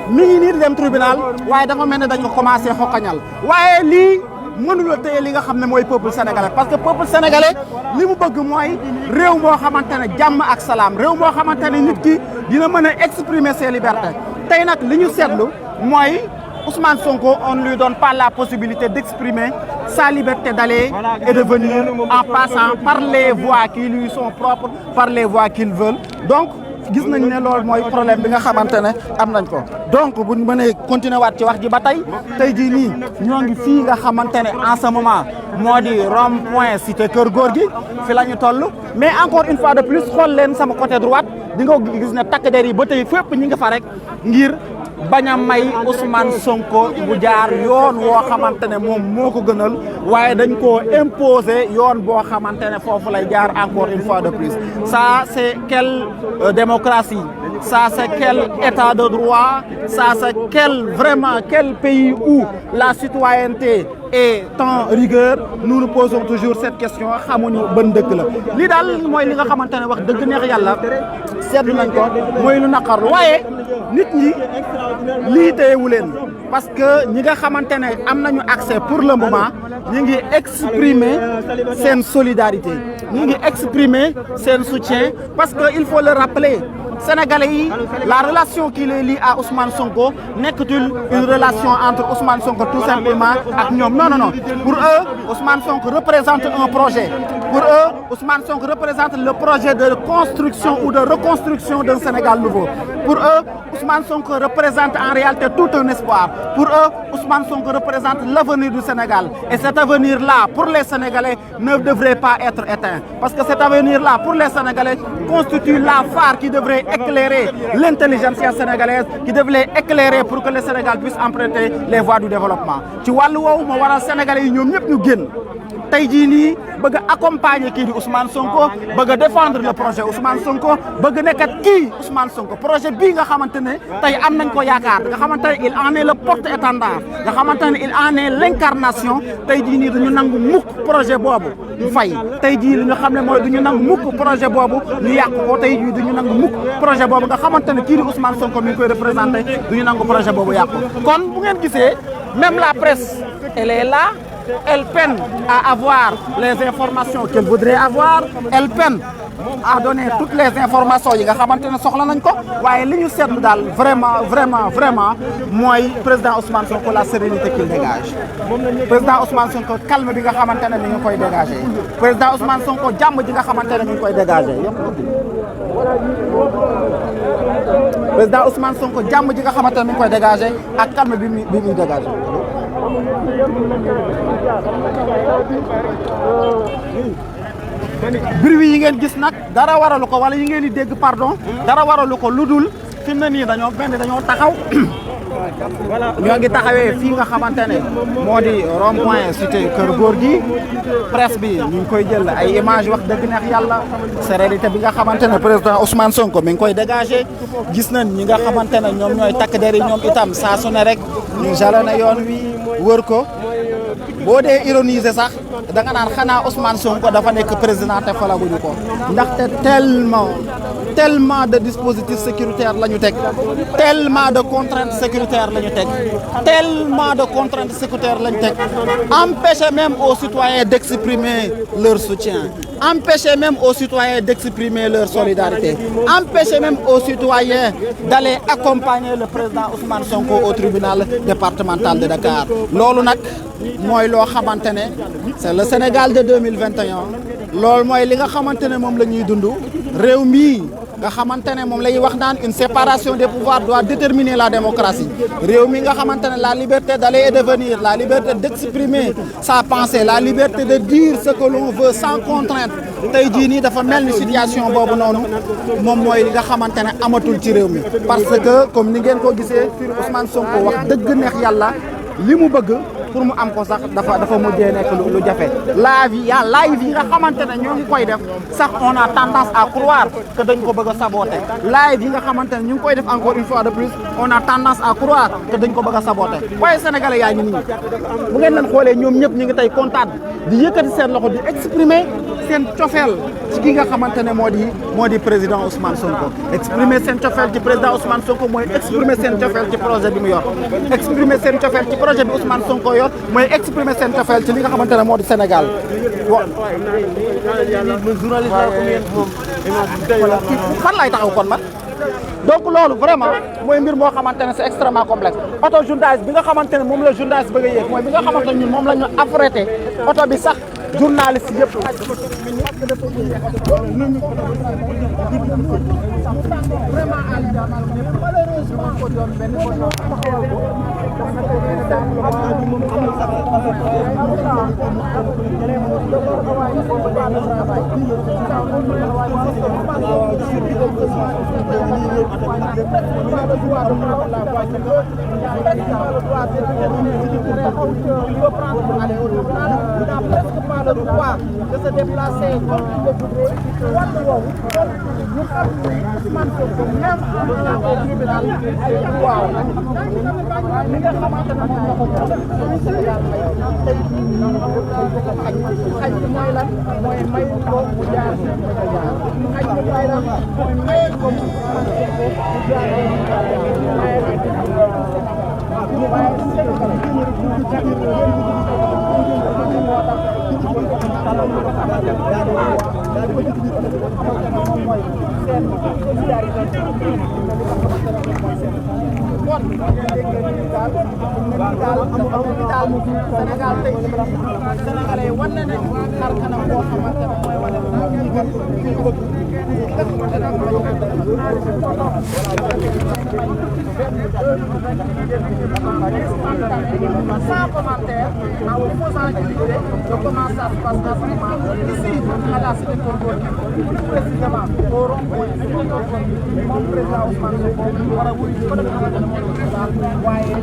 mi ngi nii di dem tribunal waaye dafa mel ne dañ ko commencé xoqañal waaye lii mënula téye li nga xam ne mooy peuple sénégalais parce que peuple sénégalais li mu bëgg mooy réew moo xamante ne jàmm ak salaam réew moo xamante ne nit ki dina mën a exprimer ses libertés tey nag li ñu seetlu mooy Ousmane Sonko on ne lui donne pas la possibilité d'exprimer sa liberté d'aller et de venir en passant par les voies qui lui sont propres par les voies qu'ils veulent donc gis nañ ne loolu mooy problème bi nga xamante ne am nañ ko donc bu ñu mënee continuer waat ci wax ji ba tey jii nii ñoo ngi fii nga xamante ne en ce moment moo di rond-point cité kër góor gi fi la ñu toll mais encore une fois de plus xool leen sama côté droite di nga gis ne takk der yi ba tey fépp ñi nga fa rek ngir bañ a may Ousmane Sonko bu jaar yoon woo xamante ne moom moo ko gënal waaye dañ koo imposer yoon boo xamante ne foofu lay jaar encore une fois de plus ça c'est quelle démocratie ça c'est quel état de droit ça c'est quel pays où la citoyenneté est en rigueur nous nous posons toujours cette question xamuñu ban dëkk la lii daal mooy li nga xamante ne wax dëgg neex yàlla seetlu nañ ko mooy lu naqarlu waaye nit ñi lii téyewu leen parce que ñi nga xamante ne am nañu accès pour le moment ñi ngi exprimer seen solidarité ñi ngi exprimer seen soutien parce que il faut le rappeler Sénégalais yi la relation qui les lie à Ousmane Sonko nekkatul une relation entre Ousmane Sonko tout simplement ak ñoom non pour eux Ousmane Sonko représente un projet pour eux Ousmane Sonko représente le projet de construction ou de reconstruction d'un Sénégal nouveau Pour eux, Ousmane Sonko représente en réalité tout un espoir. Pour eux, Ousmane Sonko représente l'avenir du Sénégal. Et cet avenir-là, pour les Sénégalais, ne devrait pas être éteint. Parce que cet avenir-là, pour les Sénégalais, constitue la phare qui devrait éclairer l'intelligentsia sénégalaise, qui devrait éclairer pour que le Sénégal puisse emprunter les voies du développement. Tu vois, le Sénégalais, nous sommes tey jii nii bëgg a accompagner kii di Ousmane Sonko bëgg a défendre le projet Ousmane Sonko bëgg nekkat kii Ousmane Sonko projet bii nga xamante ne tey am nañ ko yaakaar nga xamante ne il en est le porte-étendard nga xamante ne il en est l'incarnation tey jii nii duñu nangu mukk projet boobu ñu fay tey jii li nga xam ne mooy duñu nangu mukk projet boobu ñu yàq ko tey jii duñu nangu mukk projet boobu nga xamante ne kii di Ousmane Sonko mi ngi koy représenté duñu nangu projet boobu yàq ko kon bu ngeen gisee même la presse elle est là. Elle peine à avoir les informations qu'elle voudrait avoir. Elle peine à donner toutes les informations yi nga xamante ne soxla nañ ko waaye li ñu seetlu daal vraiment mooy président Ousmane Sonko la sérénité qu'il dégage. Président Ousmane Sonko calme bi nga xamante ne mi ngi koy dégager. Président Ousmane Sonko jàmm ji nga xamante ne mi ngi koy dégager. Président Ousmane Sonko jàmm ji nga xamante ne mi ngi koy dégager ak calme bi muy dégager. bruit yi ngeen gis nag dara waralu ko wala yi ngeen di dégg pardon dara waralu ko lu dul fi mu ne nii dañoo taxaw ñoo ngi taxawee fii nga xamante ne moo di rond-point cité Kër Gorgui presse bi ñu ngi koy jël ay image wax dëgg neex yàlla sérénité bi nga xamante ne président Ousmane Sonko mi ngi koy dégager gis nañ ñi nga xamante ne ñoom ñooy takk der yi ñoom itam saa su ne rek ñu jalonné yoon wi wër ko boo dee ironiser sax da nga naan xanaa Ousmane Sonko dafa nekk président te falaguñu ko ndaxte tellement de dispositifs sécuritaires la ñu teg tellement de contraintes sécuritaires la ñu teg tellement de contraintes sécuritaires la ñu teg empêcher même aux citoyens d'exprimer leur soutien empêcher même aux citoyens d'exprimer leur solidarité empêcher même aux citoyens d'aller accompagner le président Ousmane Sonko au tribunal départemental de Dakar loolu nag mooy loo xamante ne c'est le Sénégal de 2021 loolu mooy li nga xamante ne moom la ñuy dund réew mii nga xamante ne moom la ñuy wax naan une séparation des pouvoirs doit déterminer la démocratie réew mi nga xamante ne la liberté d'aller et de venir la liberté d'exprimer sa pensée la liberté de dire ce que l'on veut sans contrainte tey jii nii dafa mel ni situation boobu noonu moom mooy li nga xamante ne amatul ci réew mi parce que comme ni ngeen ko gisee Ousmane Sonko wax dëgg neex yàlla li mu bëgg pour mu am ko sax dafa mujjee nekk lu jafe live yi nga xamante ne ñoo ngi koy def sax on a tendance à croire que dañ ko bëgg a saboter live yi nga xamante ne ñu ngi koy def encore une fois de plus on a tendance à croire que dañ ko bëgg a saboter waaye sénégalais yaa ngi nii bu ngeen leen xoolee ñoom ñëpp ñu ngi tey kontaan di yëkkati seen loxo di exprimer seen cofeel ci ki nga xamante ne moo di président Ousmane Sonko exprimer seen cofeel ci président Ousmane Sonko mooy exprimer seen cofeel ci projet bi mu yor exprimer seen cofeel ci projet bi Ousmane Sonko yor mooy exprimer seen cofeel ci li nga xamante ne moo di Sénégal fan lay taxaw kon man donc loolu vraiment mooy mbir moo xamante ne c'est extrêmement complexe auto journaliste bi nga xamante ne moom la journaliste bëgg a yéeg mooy bi nga xamante ne ñun moom la ñu affrété auto bi sax journaliste yëpp le droit de se déplacer comme il le voudrait. Nous avons Ousmane Sonko même dans le tribunal ay droit li nga xamante ne moom la ko jox Sénégal tey xaj bi mooy lan mooy may ko mu jaar xaj bi mooy lan mooy may ko mu Sénégal tey Sénégalais wan na ne xar kanam boo xamante ne mooy wane Sans commentaire, en opposant l'idée de comment ça se passe vraiment ici à la cité Keur plus précisément au rond-point moom président Ousmane Sonko war a wuyu ko nga xamante ne mooy waaye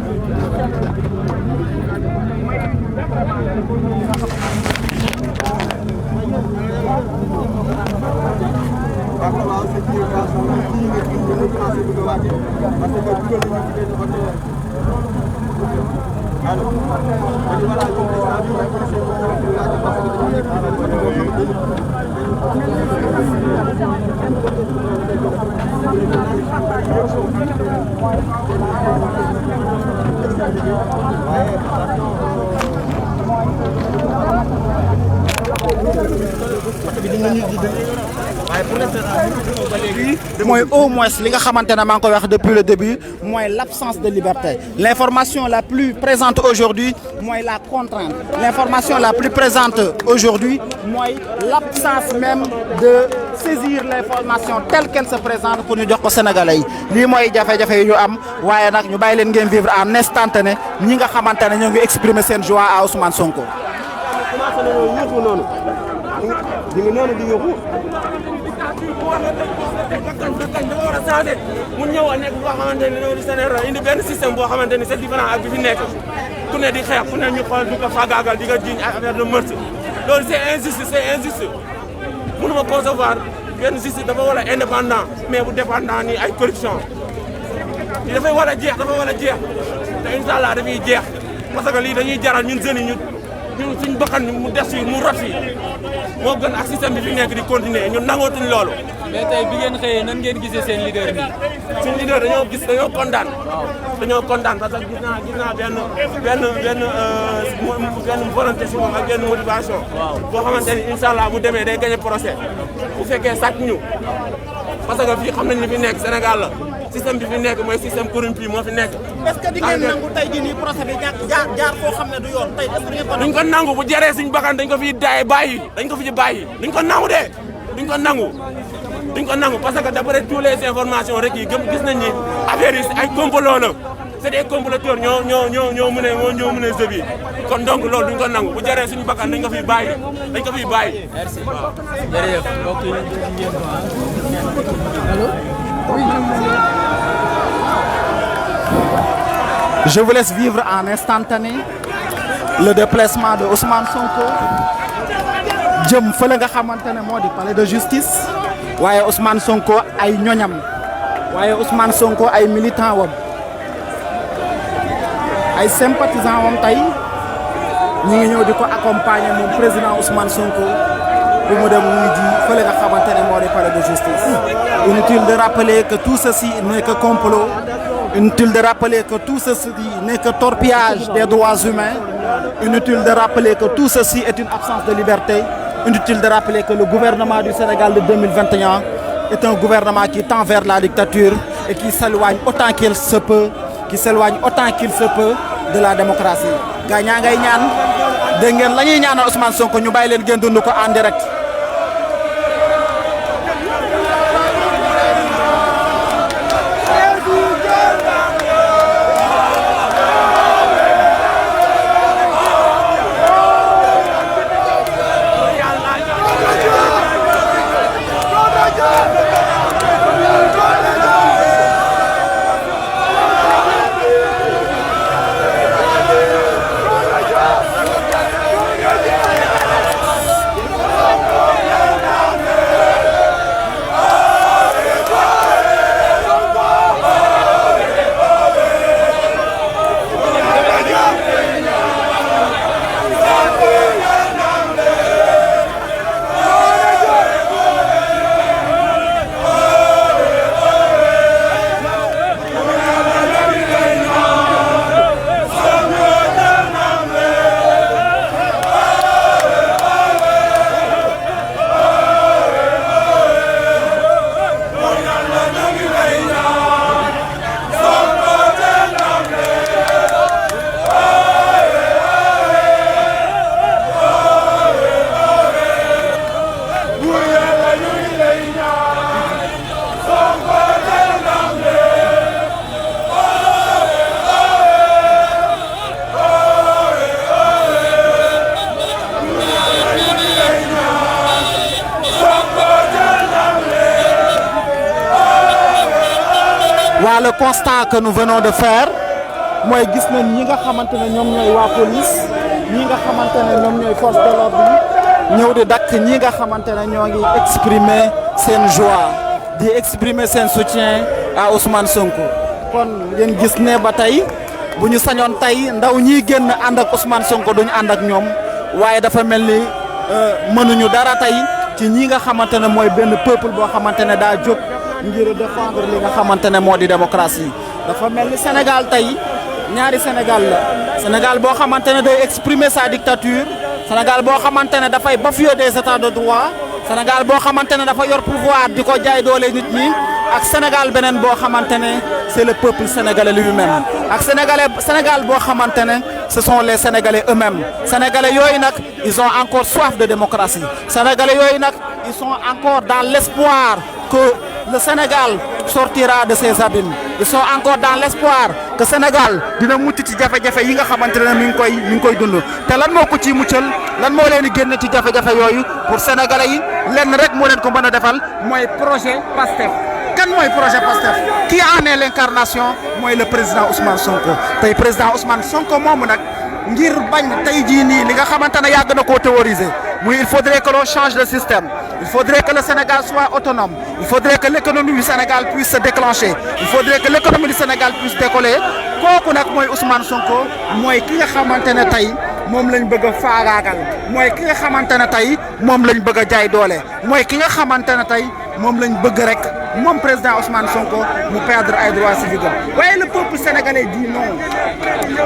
mooy au moins li nga xamante ne maa ngi koy wax depuis le début mooy l'absence de liberté. L'information la plus présente aujourd'hui mooy la contrainte. L'information la plus présente aujourd'hui mooy l'absence même de saisir l'information telle qu'elle se présente pour ñu jox ko Sénégalais yi lii mooy jafe-jafe yi ñu am waaye nag ñu bàyyi leen ngeen vivre en instantané ñi nga xamante ne ñoo ngi exprimer seen joie à Ousmane Sonko. dafa war a changé mu ñëw a nekk boo xamante ne loolu Sénégal indi benn système boo xamante ni c'est différent ak bi fi nekk ku ne di xeex ku ne ñu xool di ko faagaagal di ko jiiñ affaire de meurtre loolu c'est injuste mënuma concevoir benn justice dafa war a indépendant mais bu dépendant ni ay corruption li dafay war a jeex te incha allah dafay jeex parce que lii dañuy jaral ñun jeunes yi ñun suñ bakkan mu des fi mu rot fi moo gën ak système bi fi nekk di continuer ñun nangootuñ loolu. mais tey bi ngeen xëyee nan ngeen gisee seen leader bi. suñ leader dañoo kontaan. dañoo kontaan parce que gis naa benn volonté si moom ak benn motivation. boo xamante ni incha allah bu demee day gagné procès bu fekkee sàcc ñu parce que fii xam nañ li fi nekk Sénégal la système bi fi nekk mooy système corrompu moo fi nekk. est-ce que di ngeen nangu tey jii nii procès bi jaar foo xam ne du yoon tey est-ce que ngeen ko nangu. duñ ko nangu bu jaree suñu bakkan dañ ko fi bàyyi duñ ko nangu de duñ ko nangu parce que d'après toutes les informations rek yi gis nañ ni affaire yi ay complot la c'est des comploteurs ñoo mën a jëbi kon donc loolu duñ ko nangu bu jaree suñu bakkan dañ ko fi bàyyi. merci jërëjëf mbokk yi ngeen ko allo. Je vous laisse vivre en instantané le déplacement de Ousmane Sonko jëm fële nga xamante ne moo di palais de justice waaye Ousmane Sonko ay ñoñam waaye Ousmane Sonko ay militant wam ay sympathisant wam tey ñi ngi ñëw di ko accompagner moom président Ousmane Sonko bu mu dem muy ji fële nga xamante ne moo di palais de justice. Inutile de rappeler que tout ceci n'est que complot. Inutile de rappeler que tout ceci n'est que torpillage des droits humains. Inutile de rappeler que tout ceci est une absence de liberté. Inutile de rappeler que le gouvernement du Sénégal de 2021 est un gouvernement qui tend vers la dictature et qui s'éloigne autant qu'il se peut, de la démocratie. gaa ñaa ngay ñaan dégg ngeen la ñuy ñaanal Ousmane Sonko ñu bàyyi leen ngeen dund ko en direct. waa le constat que nous venons de faire mooy gis nañ ñi nga xamante ne ñoom ñooy waa police ñi nga xamante ne ñoom ñooy force de l'ordre yi ñëw di dakk ñi nga xamante ne ñoo ngi exprimer seen joie di exprimer seen soutien à Ousmane Sonko. kon ngeen gis ne ba tey bu ñu sañoon tey ndaw ñiy génn ànd ak Ousmane Sonko duñu ànd ak ñoom waaye dafa mel ni mënuñu dara tey ci ñi nga xamante ne mooy benn peuple boo xamante ne daa jóg ngir défendre li nga xamante ne moo di démocratie. dafa mel ni Sénégal tey ñaari Sénégal la Sénégal boo xamante ne day exprimer sa dictature Sénégal boo xamante ne dafay bafouer des états de droit Sénégal boo xamante ne dafa yor pouvoir di ko jaay doole nit ñi ak Sénégal beneen boo xamante ne c'est le peuple sénégalais lui-même ak Sénégal boo xamante ne ce sont les Sénégalais eux-mêmes Sénégalais yooyu nag ils ont encore soif de démocratie Sénégalais yooyu nag ils sont encore dans l'espoir que le Sénégal sortira de ses abîmes ils sont encore dans l'espoir que Sénégal dina mucc ci jafe-jafe yi nga xamante ne mi ngi koy dund te lan moo ko ciy muccal lan moo leen di génne ci jafe-jafe yooyu pour Sénégalais yi lenn rek moo leen ko mën a defal mooy projet PASTEF. kan mooy projet PASTEF qui en est l'incarnation mooy le président Ousmane Sonko tey président Ousmane Sonko moomu nag ngir bañ tey jii nii li nga xamante ne yàgg na koo théoriser muy il faudrait que l'on change de système il faudrait que le Sénégal soit autonome il faudrait que l'économie du Sénégal puisse se déclencher il faudrait que l'économie du Sénégal puisse décoller kooku nag mooy Ousmane Sonko mooy ki nga xamante ne tey moom lañ bëgg a faagaagal mooy ki nga xamante ne tey moom lañ bëgg a jaay doole mooy ki nga xamante ne tey moom lañ bëgg rek moom président Ousmane Sonko mu perdre ay droits civiques waaye le peuple sénégalais dit non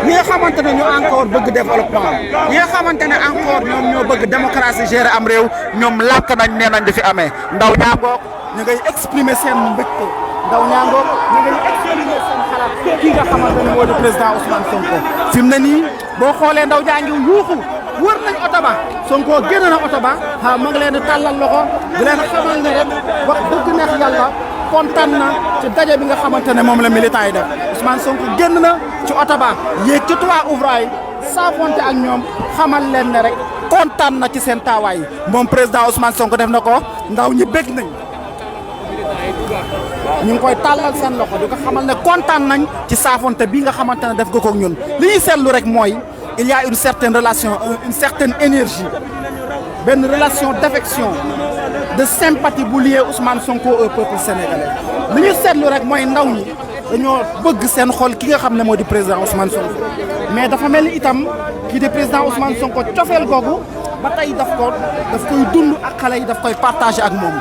ñi nga xamante ne ñu encore bëgg développement ñi nga xamante ne encore ñoom ñoo bëgg démocratie gérer am réew ñoom làkk nañ nee nañ di fi amee ndaw ñaangoog ñu ngay exprimer seen mbégte ndaw ñaangoog ñu ngay exprimer seen xalaat kii nga xamante ne moo di président Ousmane Sonko fi mu ne nii boo xoolee ndaw jaa ngi yuuxu wër nañ oto ba Sonko génn na oto ba ma ngi leen di tàllal loxo di leen xamal ne rek wax dëgg neex yàlla kontaan na ci daje bi nga xamante ne moom la militant yi def Ousmane Sonko génn na ci oto ba yéeg ci toit ouvrage saafonte ak ñoom xamal leen ne rek kontaan na ci seen taawaay moom président Ousmane Sonko def na ko ndaw ñi bég nañ ñu ngi koy tàllal seen loxo di ko xamal ne kontaan nañ ci saafonte bi nga xamante ne def nga ko ak ñun li ñuy seetlu rek mooy il y a une certaine relation une certaine énergie benn relation d'affection de sympathie bu lié Ousmane Sonko au peuple sénégalais li ñu seetlu rek mooy ndaw ñi dañoo bëgg seen xol ki nga xam ne moo di président Ousmane Sonko mais dafa mel ni itam kii di président Ousmane Sonko cofeel googu ba tey daf koy dund ak xale yi daf koy partager ak moom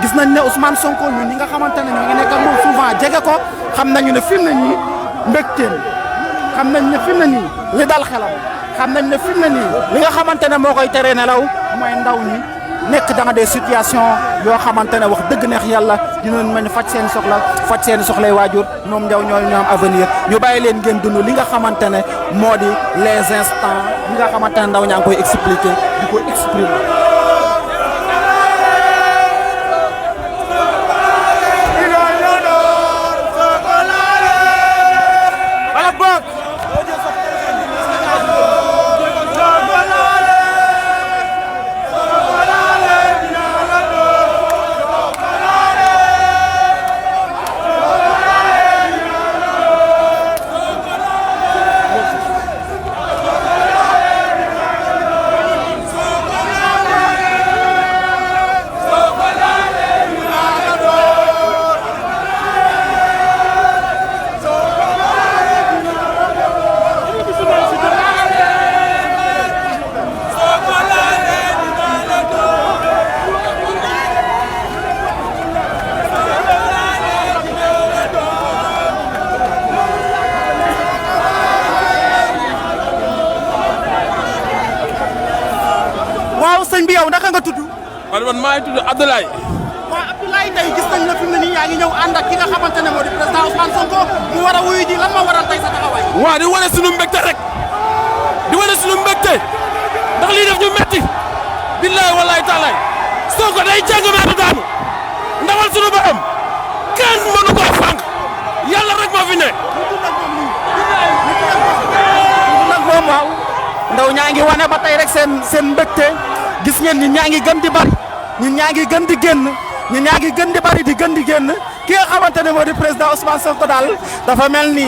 gis nañ ne Ousmane Sonko ñun ñi nga xamante ne ñoo ngi nekk ak moom souvent jege ko xam nañu ne fi mu ne nii mbégteem xam nañ ne fi mu ne nii li dal xelam xam nañ ne fi mu ne nii li nga xamante ne moo koy teree nelaw mooy ndaw ñi nekk dans des situations yoo xamante ne wax dëgg neex yàlla dinañ mën faj seen soxla faj seen soxlay waajur ñoom ndaw ñooñu ñoo am avenir ñu bàyyi leen ngeen dund li nga xamante ne moo di les instants li nga xamante ne ndaw ñaa ngi koy expliquer di ko exprimer. sëñ bi yow naka nga tudd. man maa ngi tudd Abdoulaye. waaw Abdoulaye tey gis nañ la fi mu ne nii yaa ngi ñëw ànd ak ki nga xamante ne moo di président Ousmane Sonko mu war a wuyu ji lan moo waral tey sa taxawaay. waaw di wane sunu mbégte rek di wane sunu mbégte ndax lii def ñu metti billaay wallaay taalaay Sonko day jàng maa du daanu ndawal sunu borom kenn mënu koo fànq yàlla rek moo fi ne. nag moom waaw ndaw ñaa ngi wane ba tey rek seen mbégte gis ngeen ni ñaa ngi gën di bari ñun ñaa ngi gën di génn ñun ñaa ngi gën di bari di gën di génn ki nga xamante ne moo di président Ousmane Sonko daal dafa mel ni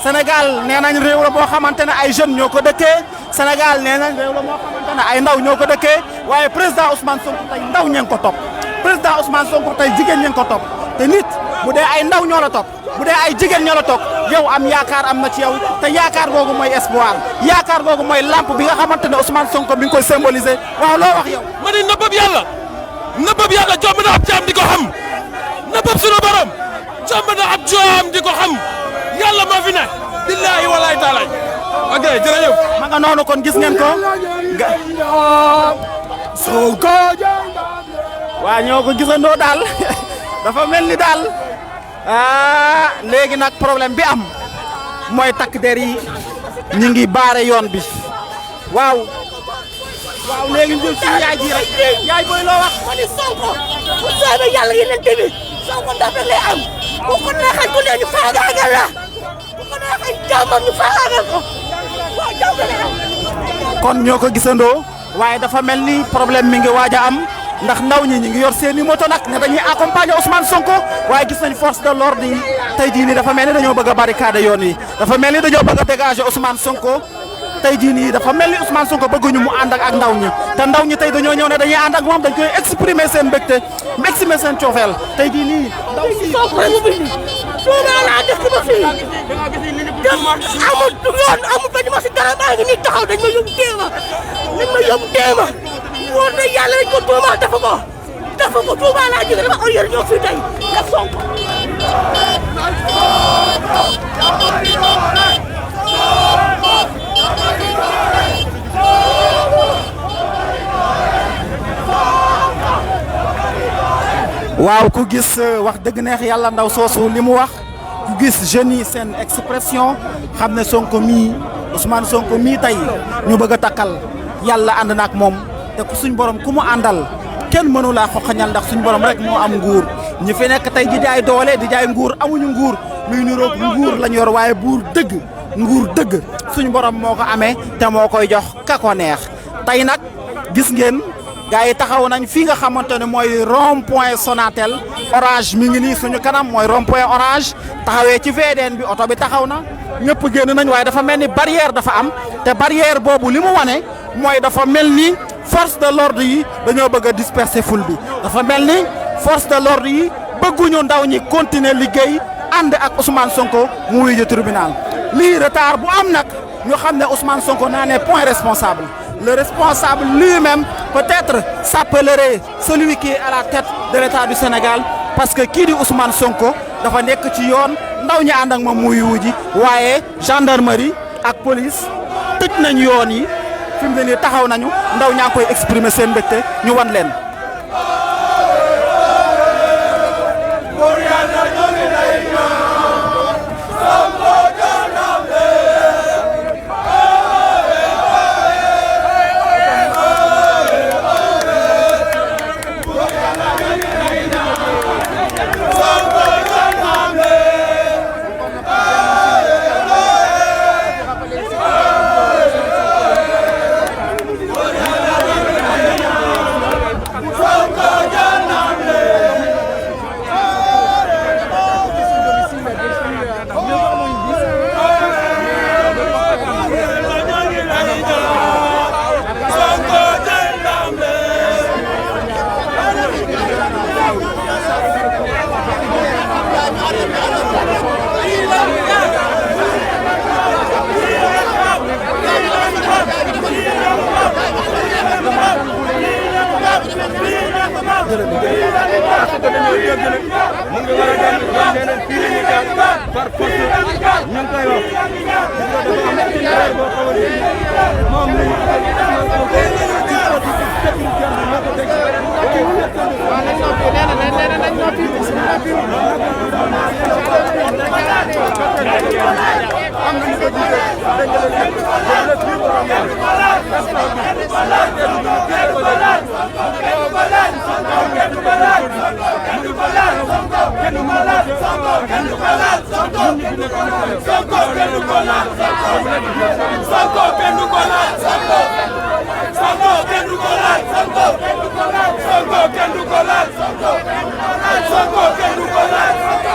Sénégal nee nañ réew la boo xamante ne ay jeunes ñoo ko dëkkee Sénégal nee nañ réew la moo xamante ne ay ndaw ñoo ko dëkkee waaye président Ousmane Sonko tey ndaw ñee ngi ko topp président Ousmane Sonko tey jigéen ñee ngi ko topp te nit bu dee ay ndaw ñoo la topp bu dee ay jigéen ñoo la topp yow am yaakaar am na ci yow te yaakaar googu mooy espoir yaakaar googu mooy lampe bi nga xamante ne Ousmane Sonko bi nga koy symboliser waaw loo wax yow. ma ne nëbbëb yàlla jomb na ab jaam di ko xam nëbbëb sunu borom jomb na ab jaam di ko xam yàlla moo fi ne. billaahi walaahi taala. ok jërëjëf. ma nga noonu kon gis ngeen ko. Sonko. waa ñoo ko gisandoo daal dafa mel ni daal léegi nag problème bi am mooy takk der yi ñu ngi baare yoon bi waaw léegi ñu jël suñu yaay ji rek yaay booy loo wax. ma ne Sonko bu soobee yàlla yeneen tamit Sonko ndam rek lay am bu ko neexee ku ne ñu faagaagal la bu ko neexee jàmmam ñu faagaagal ko waaw jàmm lay am. kon ñoo ko gisandoo waaye dafa mel ni problème mi ngi waaj a am. ndax ndaw ñi ñu ngi yor seeni moto nag ne dañuy accompagner Ousmane Sonko waaye gis nañ force de l'ordre yi tey jii nii dafa mel ni dañoo bëgg a barricade yoon yi dafa mel ni dañoo bëgg a dégager Ousmane Sonko tey jii nii dafa mel ni Ousmane Sonko bëgguñu mu ànd ak ndaw ñi te ndaw ñi tey dañoo ñëw ne dañuy ànd ak moom dañ koy exprimer seen mbégte exprimer seen coofeel tey jii nii. ndaw si Touba laa dëkk ba fii amul yoon amul ba ñu ma si dara maa ngi nii taxaw dañ ma yóbbu teema wóor na yàlla dañ ko Touba dafa ko Touba laa jóge dafa aw yër ñoo fii tey def Sonko. waaw ku gis wax dëgg neex yàlla ndaw soosu li mu wax ku gis jeunes yi seen expression xam ne Sonko mii Ousmane Sonko mii tey ñu bëgg a takkal yàlla ànd na ak moom te ku suñ borom ku mu àndal kenn mënu laa xoxañal ndax suñ borom rek moo am nguur ñi fi nekk tey di jaay doole di jaay nguur amuñu nguur luy niroog nguur lañ yor waaye buur dëgg nguur dëgg suñ borom moo ko amee te moo koy jox ka ko neex tey nag gis ngeen. gaa yi taxaw nañ fii nga xamante ne mooy rond point Sonatel orange mi ngi nii suñu kanam mooy rond point orange taxawee ci VDN bi oto bi taxaw na ñëpp génn nañ waaye dafa mel ni barrière dafa am te barrière boobu li mu wane mooy dafa mel ni force de l'ordre yi dañoo bëgg a disperser foule bi dafa mel ni force de l'ordre yi bëgguñu ndaw ñi continuer liggéey ànd ak Ousmane Sonko mu wuyu ji tribunal lii retard bu am nag ñu xam ne Ousmane Sonko naa ne point responsable. Le responsable lui-même peut-être s'appellerait celui qui est à la tête de l'État du Sénégal parce que kii di Ousmane Sonko dafa nekk ci yoon ndaw ñi ànd ak moom muy wuji waaye gendarmerie ak police tëj nañ yoon yi fi mu ne nii taxaw nañu ndaw ñaa ngi koy exprimer seen mbégte ñu wan leen. Sonko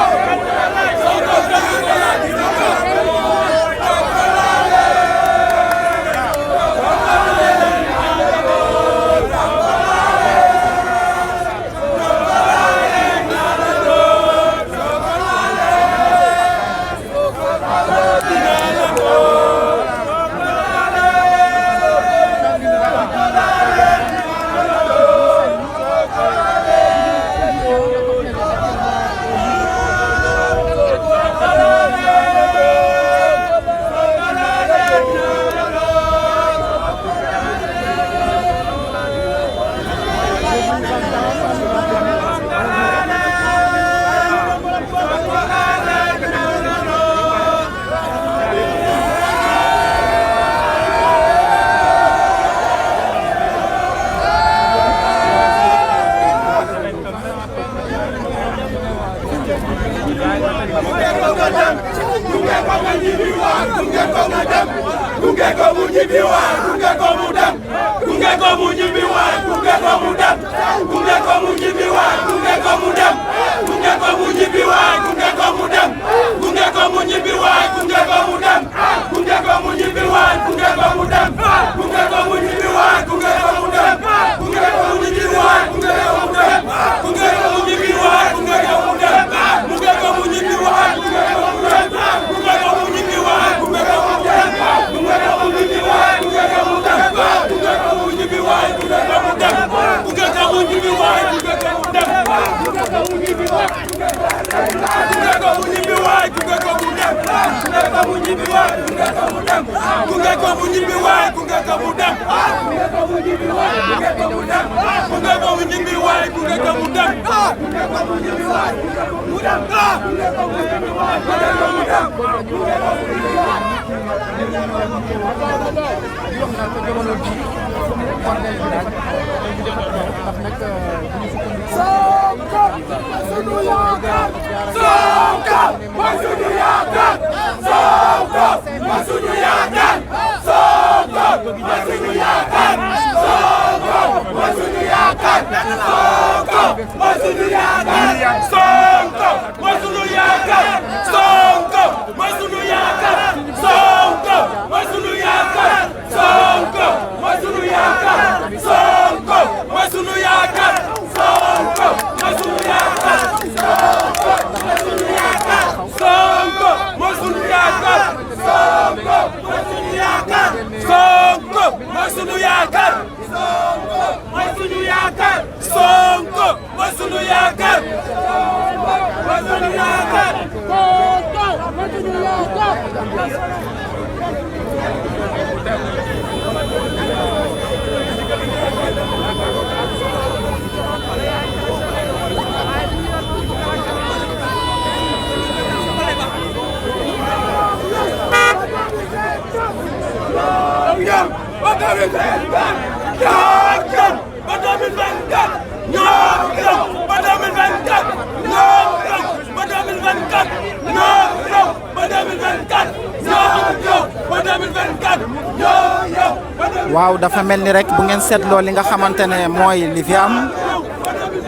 waaw dafa mel ni rek bu ngeen seetloo li nga xamante ne mooy li fi am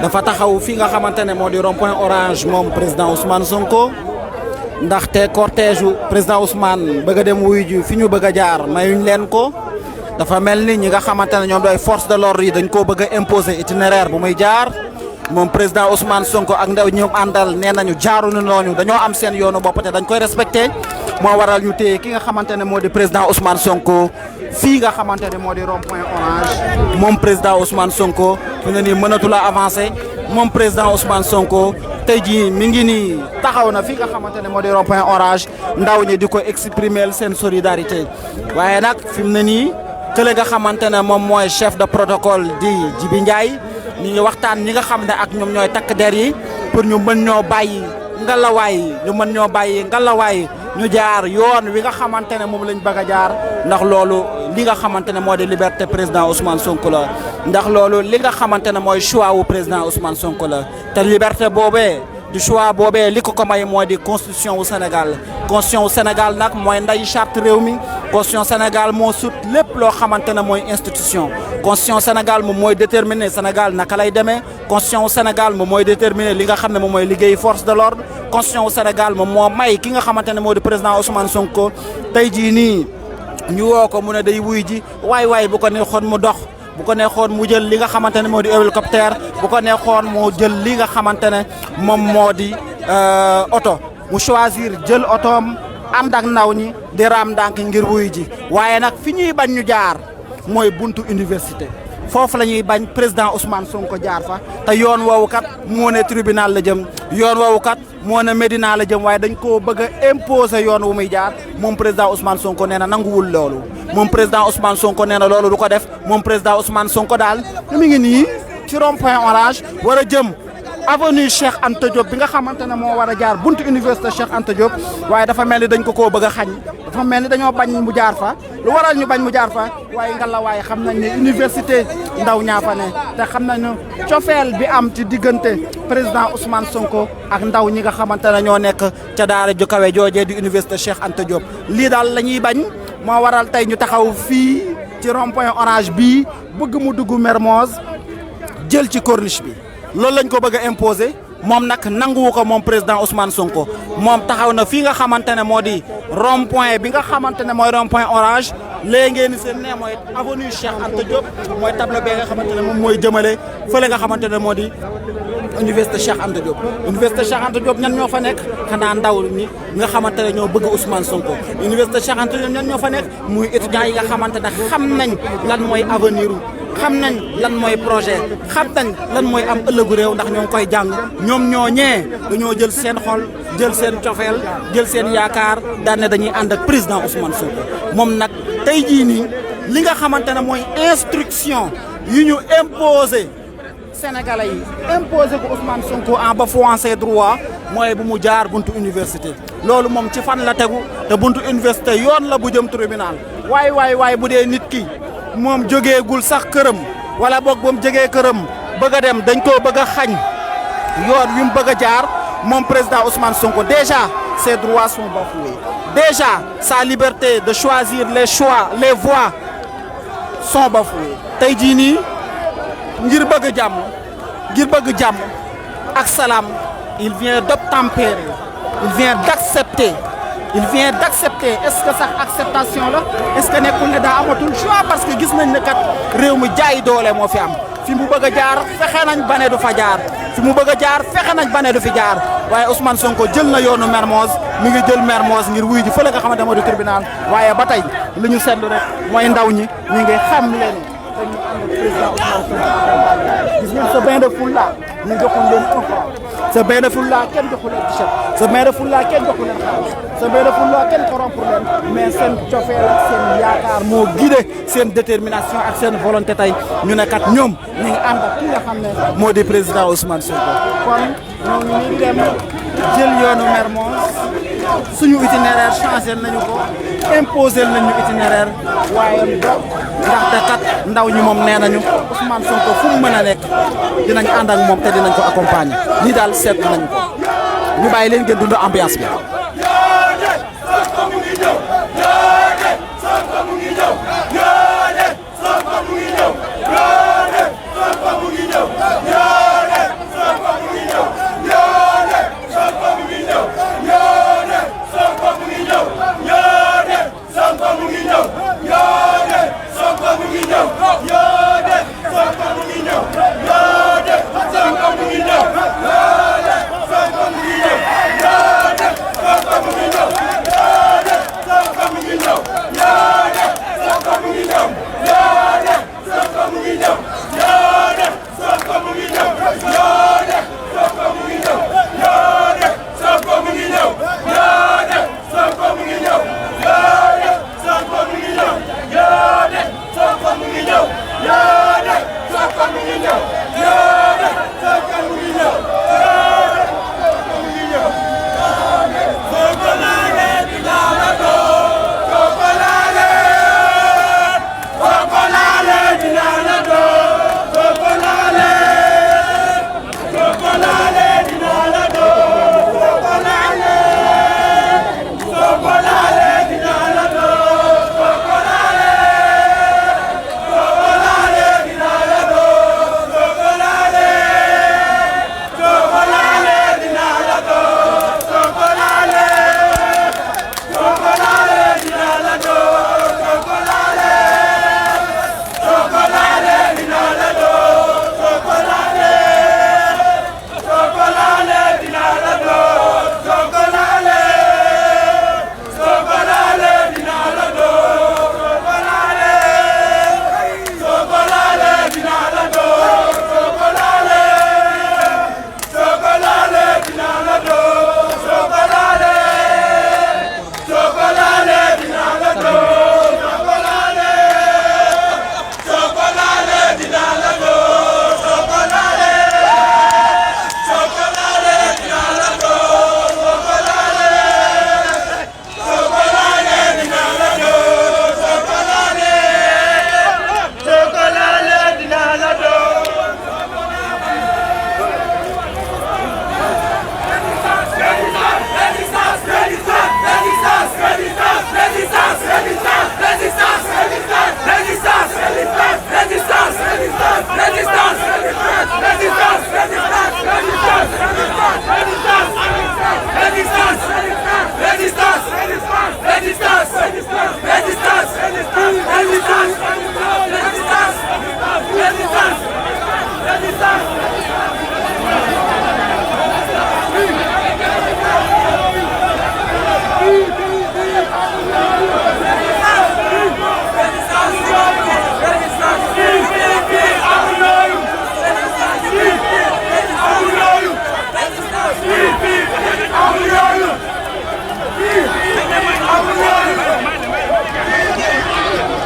dafa taxaw fi nga xamante ne moo di rond-point Orange moom président Ousmane Sonko ndaxte cortège président Ousmane bëgg a dem wuyu ji fi ñu bëgg a jaar mayuñ leen ko dafa mel ni ñi nga xamante ne ñoom doy force de l'ordre yi dañ koo bëgg a imposer itinéraire bu muy jaar moom président Ousmane Sonko ak ndaw ñoom àndal nee nañu jaaruñu noonu dañoo am seen yoonu bopp te dañ koy respecté moo waral ñu téye ki nga xamante ne moo di président Ousmane Sonko fii nga xamante ne moo di rond-point Orange moom président Ousmane Sonko fi ne nii mënatula avancé moom président Ousmane Sonko tey jii mi ngi nii taxaw na fi nga xamante ne moo di rond-point Orange ndaw ñi di ko exprimer seen solidarité waaye nag fi mu ne nii kële nga xamante ne moom mooy chef de protocole di Djibi Ndiaye ñi ngi waxtaan ñi nga xam ne ak ñoom ñooy takk der yi pour ñu mën ñoo bàyyi ngalawaay ñu jaar yoon wi nga xamante ne moom lañ bëgg a jaar ndax loolu li nga xamante ne moo di liberté président Ousmane Sonko la ndax loolu li nga xamante ne mooy choix wu président Ousmane Sonko la te liberté boobee du choix boobee li ko may moo di constitution wu Sénégal constitution wu Sénégal nag mooy nday charte réew mi constitution Sénégal moo sut lépp loo xamante ne mooy institution constitution Sénégal moom mooy déterminer Sénégal naka lay demee constitution wu Sénégal moom mooy déterminer li nga xam ne moom mooy liggéey force de l'ordre constitution wu Sénégal moom moo may ki nga xamante ne moo di président Ousmane Sonko tey jii nii ñu woo ko mu ne day wuy ji waay bu ko neexoon mu dox bu ko neexoon mu jël li nga xamante ne moo di hélicoptère bu ko neexoon mu jël li nga xamante ne moom moo di oto mu choisir jël otoom ànd ak ndaw ñi di raam ndànk ngir wuy ji waaye nag fi ñuy bañ ñu jaar mooy buntu université foofu la ñuy bañ président Ousmane Sonko jaar fa te yoon woowu kat moo ne tribunal la jëm yoon woowu kat moo ne Médina la jëm waaye dañ koo bëgg a imposer yoon wu muy jaar moom président Ousmane Sonko nee na nanguwul loolu moom président Ousmane Sonko nee na loolu du ko def moom président Ousmane Sonko daal mi ngi nii ci rond-point Orange war a jëm avenue Cheikh Anta Diop bi nga xamante ne moo war a jaar buntu université Cheikh Anta Diop waaye dafa mel ni dañ ko koo bëgg a xañ dafa mel ni dañoo bañ mu jaar fa lu waral ñu bañ mu jaar fa waaye ngalla waaye xam nañ ne université ndaw ñaa fa ne te xam nañ ne cofeel bi am ci diggante président Ousmane Sonko ak ndaw ñi nga xamante ne ñoo nekk ca daara ju kawe joojee di université Cheikh Anta Diop lii daal la ñuy bañ moo waral tey ñu taxaw fii ci rond-point orange bii bëgg mu dugg Mermoz jël ci corniche bi loolu lañ ko bëgg a imposer moom nag nanguwu ko moom président Ousmane Sonko moom taxaw na fii nga xamante ne moo di rond-point bi nga xamante ne mooy rond-point orange léegi ngeen ni seen ne mooy avenue Cheikh Anta Diop mooy tableau bi nga xamante ne moom mooy jëmale fële nga xamante ne moo di université Cheikh Anta Diop université Cheikh Anta Diop ñan ñoo fa nekk xanaa ndaw ñi nga xamante ne ñoo bëgg Ousmane Sonko université Cheikh Anta Diop ñan ñoo fa nekk muy étudiants yi nga xamante ne xam nañ lan mooy avenir xam nañ lan mooy projet xam nañ lan mooy am ëllëgu réew ndax ñoo ngi koy jàng ñoom ñoo ñee dañoo jël seen xol jël seen cofeel jël seen yaakaar daan ne dañuy ànd ak président Ousmane Sonko moom nag tey jii nii li nga xamante ne mooy instruction yu ñu imposé Sénégalais yi imposé ko Ousmane Sonko en bafouant ses droits mooy bu mu jaar buntu université loolu moom ci fan la tegu te buntu université yoon la bu jëm tribunal waaye bu dee nit ki moom jógeegul sax këram wala boog ba mu jógee këram bëgg a dem dañ koo bëgg a xañ yoon wi mu bëgg a jaar moom président Ousmane Sonko déjà ses droits sont bafoués déjà sa liberté de choisir les voies sont bafouées tey jii nii ngir bëgg jàmm ak salaam il vient d'obtempérer il vient d'accepter est-ce que sax acceptation la est-ce que nekkul ne daa amatul choix parce que gis nañ ne kat réew mi jaay doole moo fi am fi mu bëgg a jaar fexe nañ ba ne du fa jaar fi mu bëgg a jaar fexe nañ ba ne du fi jaar waaye Ousmane Sonko jël na yoonu Mermoz mi ngi jël Mermoz ngir wuy ji fële nga xamante moo di tribunal waaye ba tey li ñu seetlu rek mooy ndaw ñi ñu ngi xam leen dañu ànd ak président Ousmane Sonko gis ngeen ce bain de foule là ñu joxoon leen un franc ce bain de foule là kenn joxu leen t-shirt ce bain de foule là kenn joxu leen xaalis ce bain de foule là kenn corrompre leen mais seen cofeel ak seen yaakaar moo guidé seen détermination ak seen volonté tey ñu ne kat ñoom ñu ngi ànd ak ki nga xam ne moo di président Ousmane Sonko kon ñoo ngi dem jël yoonu Mermoz suñu itinéraire changé nañu ko imposé nañu itinéraire waaye ndaxte kat ndaw ñi moom nee nañu Ousmane Sonko fu mu mën a nekk dinañ ànd ak moom te dinañ ko accompagner lii daal seetlu nañu ko ñu bàyyi leen ngeen dund ambiance bi.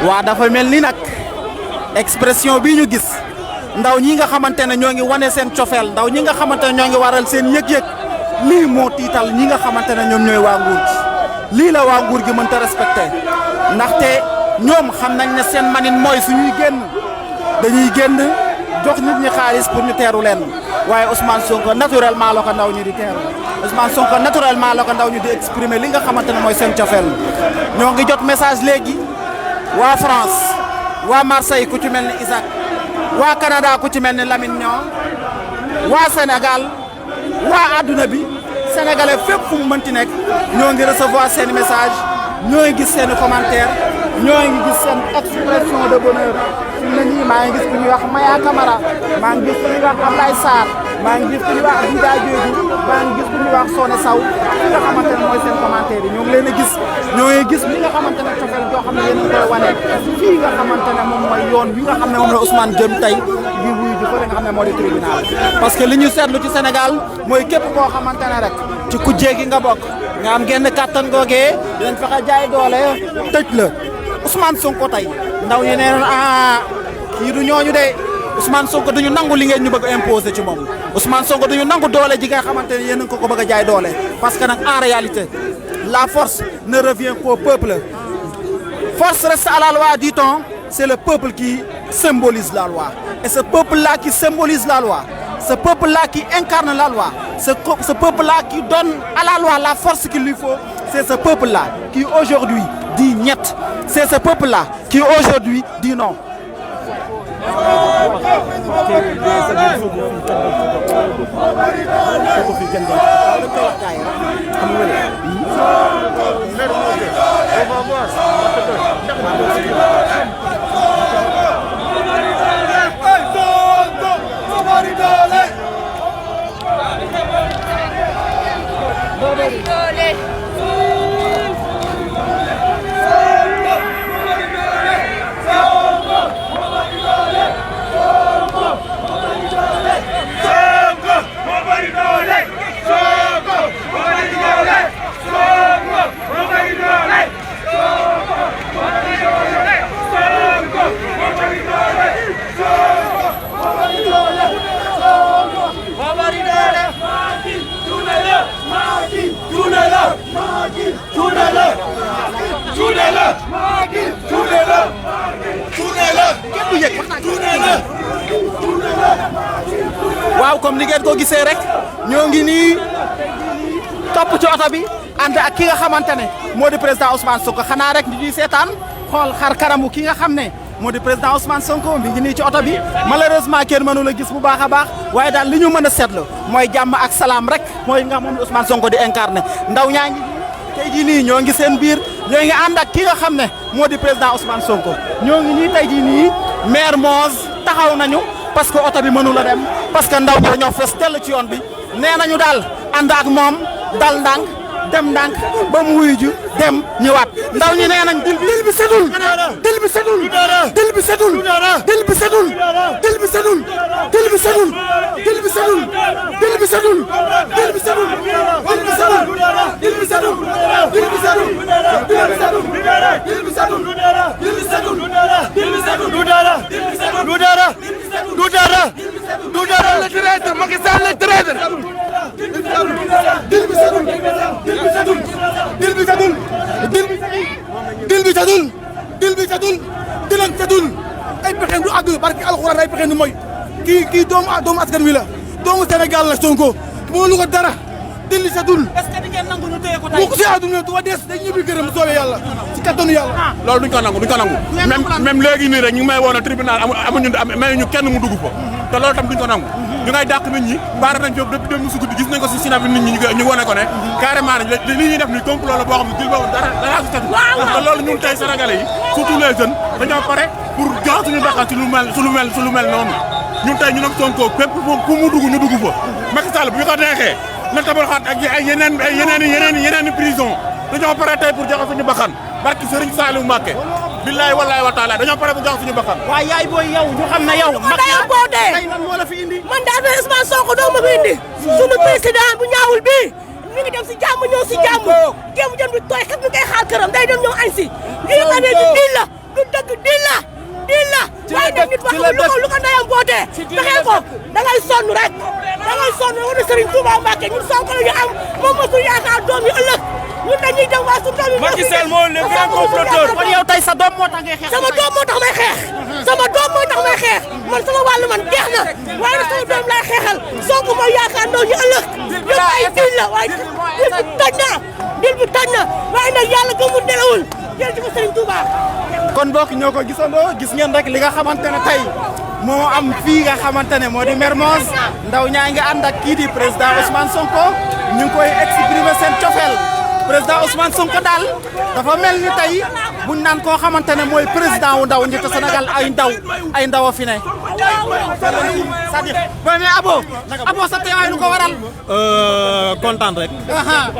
waa dafa mel ni nag expression bii ñu gis ndaw ñi nga xamante ne ñoo ngi wane seen cofeel ndaw ñi nga xamante ne ñoo ngi waral seen yëg-yëg lii moo tiital ñi nga xamante ne ñoom ñooy waa nguur gi lii la waa nguur gi mënta respecté ndaxte ñoom xam nañ ne seen manin mooy suñuy génn dañuy génn jox nit ñi xaalis pour ñu teeru leen waaye Ousmane Sonko naturellement la ko ndaw ñi di teeru Ousmane Sonko naturellement la ko ndaw ñi di exprimer li nga xamante ne mooy seen cofeel ñoo ngi jot message léegi waa France waa Marseille ku ci mel ni Isaac waa Canada ku ci mel ni Lamine Niang waa Sénégal waa adduna bi sénégalais fépp fu mu mënti nekk ñoo ngi recevoir seen message ñoo ngi gis seen commentaire ñoo ngi gis seen expression de bonheur fi mu ne nii maa ngi gis ku ñuy wax Maya Camara maa ngi gis ku ñuy wax Ablaye Sarr maa ngi gis ku ñuy wax Dida Diédhiou maa ngi gis ku ñuy wax Soné Sow li nga xamante ne mooy seen commentaire yi ñoo ngi leen a gis ñoo ngi gis li nga xamante ne cofeel joo xam ne yéen a koy wane fii nga xamante ne moom mooy yoon wi nga xam ne moom la Ousmane jëm tey ngir wuyu ji fële nga xam ne moo di tribunal parce que li ñu seetlu ci Sénégal mooy képp koo xamante ne rek ci kujjee gi nga bokk nga am genn kàttan googee dinañ fexe jaay doole tëj la Ousmane Sonko tey ndaw ñi nee nañ kii du ñooñu de Ousmane Sonko duñu nangu li ngeen ñu bëgg a imposer ci moom Ousmane Sonko duñu nangu doole ji nga xamante ne yéen a ngi ko bëgg a jaay doole parce que nag en réalité la force ne revient qu'au peuple force reste à la loi dit-on c'est le peuple qui symbolise la loi et ce peuple-là qui symbolise la loi ce peuple-là qui incarne la loi ce peuple-là qui donne à la loi la force qu'il lui faut c'est ce peuple-là qui aujourd'hui dit niet c'est ce peuple-là qui aujourd'hui dit non. waaw comme ni ngeen ko gisee rek ñoo ngi nii topp ci oto bi ànd ak ki nga xamante ne moo di président Ousmane Sonko xanaa rek ñuy seetaan xool xar kanamu ki nga xam ne moo di président Ousmane Sonko mi ngi nii ci oto bi malheureusement kenn mënu la gis bu baax a baax waaye daal li ñu mën a seetlu mooy jàmm ak salaam rek mooy nga moom Ousmane Sonko di incarné ndaw ñaa ngi tey jii nii ñoo ngi seen biir ñoo ngi ànd ak ki nga xam ne moo di président Ousmane Sonko ñoo ngi nii tey jii nii maire Moz taxaw nañu parce que oto bi mënu la dem parce que ndaw ñi dañoo fees tell ci yoon bi nee nañu daal ànd ak moom dal ndànk dem ndànk ba mu wuyu ju dem ñëwaat ndaw ñi nee nañ dil bi setul dil bi setul dil bi setul dil bi setul dil bi setul dil bi setul dil bi setul dil bi setul dil bi setul dil bi setul dil bi setul dil bi setul dil bi setul dil bi setul dil bi setul dil bi setul du dara du dara du dara du dara le traître Macky Sall le traître dil bi setul dil bi setul dil bi setul dil bi setul dil bi setul dilan setul ay pexeem du àgg barki alxuraan ay pexeem du mooy kii doomu askan wi la doomu Sénégal la Sonko moo lu ko dara dil bi setul est-ce que di ngeen nangu ñu téye ko tey ko si àdduna du wa des dañ ñibbi këram soobee yàlla ci kattanu yàlla loolu duñ ko nangu même léegi nii rek ñu ngi may woon a tribunal amuñu mayuñu kenn mu dugg fa te loolu tam duñ ko nangu ñu ngay dàq nit ñi baara nañ foofu depuis dem su guddi gis nañ ko si sinab nit ñi ñu wane ko ne carrément li ñuy def ni complot la boo xam ne dil boobu dara si tatu te loolu ñun tey sénégalais yi surtout les jeunes dañoo pare pour jox suñu bakkan ci lu mel noonu ñun tey ñu nag Sonko fépp fu mu dugg ñu dugg fa Macky Sall bu ñu ko neexee na tabaxaat ak ay yeneen prison dañoo pare tey pour joxe suñu bakkan barki Serigne Saliou Mbacké billahi wallahi wa taala dañoo pare pour joxe suñu bakkan waaye yaay booy yow ñu xam ne yow man day boo dee tey lan moo la fi indi man daal na Ousmane Sonko doo ma fi indi suñu président bu ñaawul bii mi ngi dem si jàmm ñëw si jàmm jéem jëm bi tooy kat mi ngay xaar këram day dem ñëw añ si lii nga ne du diil la du dëgg dil la waaye nag nit wax lu ko ndeyam bootee fexee ko da ngay sonn rek da ngay sonn wala Serigne Touba Mbacké ñun Sonko la ñu am moom mooy suñu yaakaar doom yi ëllëg ñun dañuy dem waa suñu doom yi Macky Sall moo le grand comploteur kon yow tey sa doom moo tax ngay xeex sama doom moo tax may xeex sama doom moo tax may xeex man sama wàllu man jeex na waaye nag sama doom lay xeexal Sonko mooy yaakaar doom yi ëllëg yëpp ay dil la waaye dil bi toj na waaye nag yàlla gëmul nelawul jël ci ko Serigne Touba kon bokk ñoo ko gisandoo gis ngeen rek li nga xamante ne tey moo am fii nga xamante ne moo di Mermoz ndaw ñaa ngi ànd ak kii di président Ousmane Sonko ñu ngi koy exprimer seen cofeel président Ousmane Sonko daal dafa mel ni tey buñ naan koo xamante ne mooy président wu ndaw ñi te Sénégal ay ndaw a fi ne. c'est-à-dire mais Abo sa teewaay lu ko waral. kontaan rek.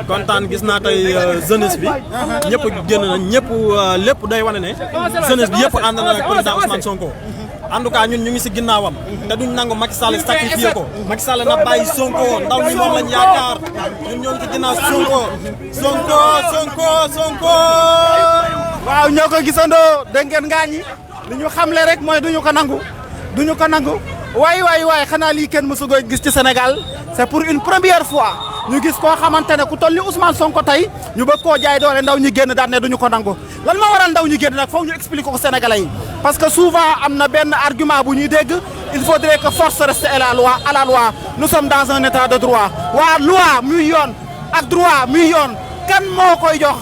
kontaan gis naa tey jeunesse bi. ñëpp génn nañ ñëpp lépp day wane ne. jeunesse bi yëpp ànd na ak président Ousmane Sonko. en tout cas ñun ñu ngi si ginnaawam te duñ nangu Macky Sall sacrifié ko Macky Sall na bàyyi Sonko ndaw ñi moom lañ yaakaar ñun ñoo ngi si ginnaaw Sonko. waaw ñoo ko gisandoo dégg ngeen ngaañi li ñu xamle rek mooy duñu ko nangu waay xanaa lii kenn mësu ko gis ci Sénégal c'est pour une première fois ñu gis koo xamante ne ku toll ni Ousmane Sonko tey ñu bëgg koo jaay doole ndaw ñi génn daan ne duñu ko nangu lan moo waral ndaw ñi génn nag foog ñu expliquer ko Sénégalais yi parce que souvent am na benn argument bu ñuy dégg il faudrait que force reste à la loi nous sommes dans un état de droit waa loi muy yoon ak droit muy yoon kan moo koy jox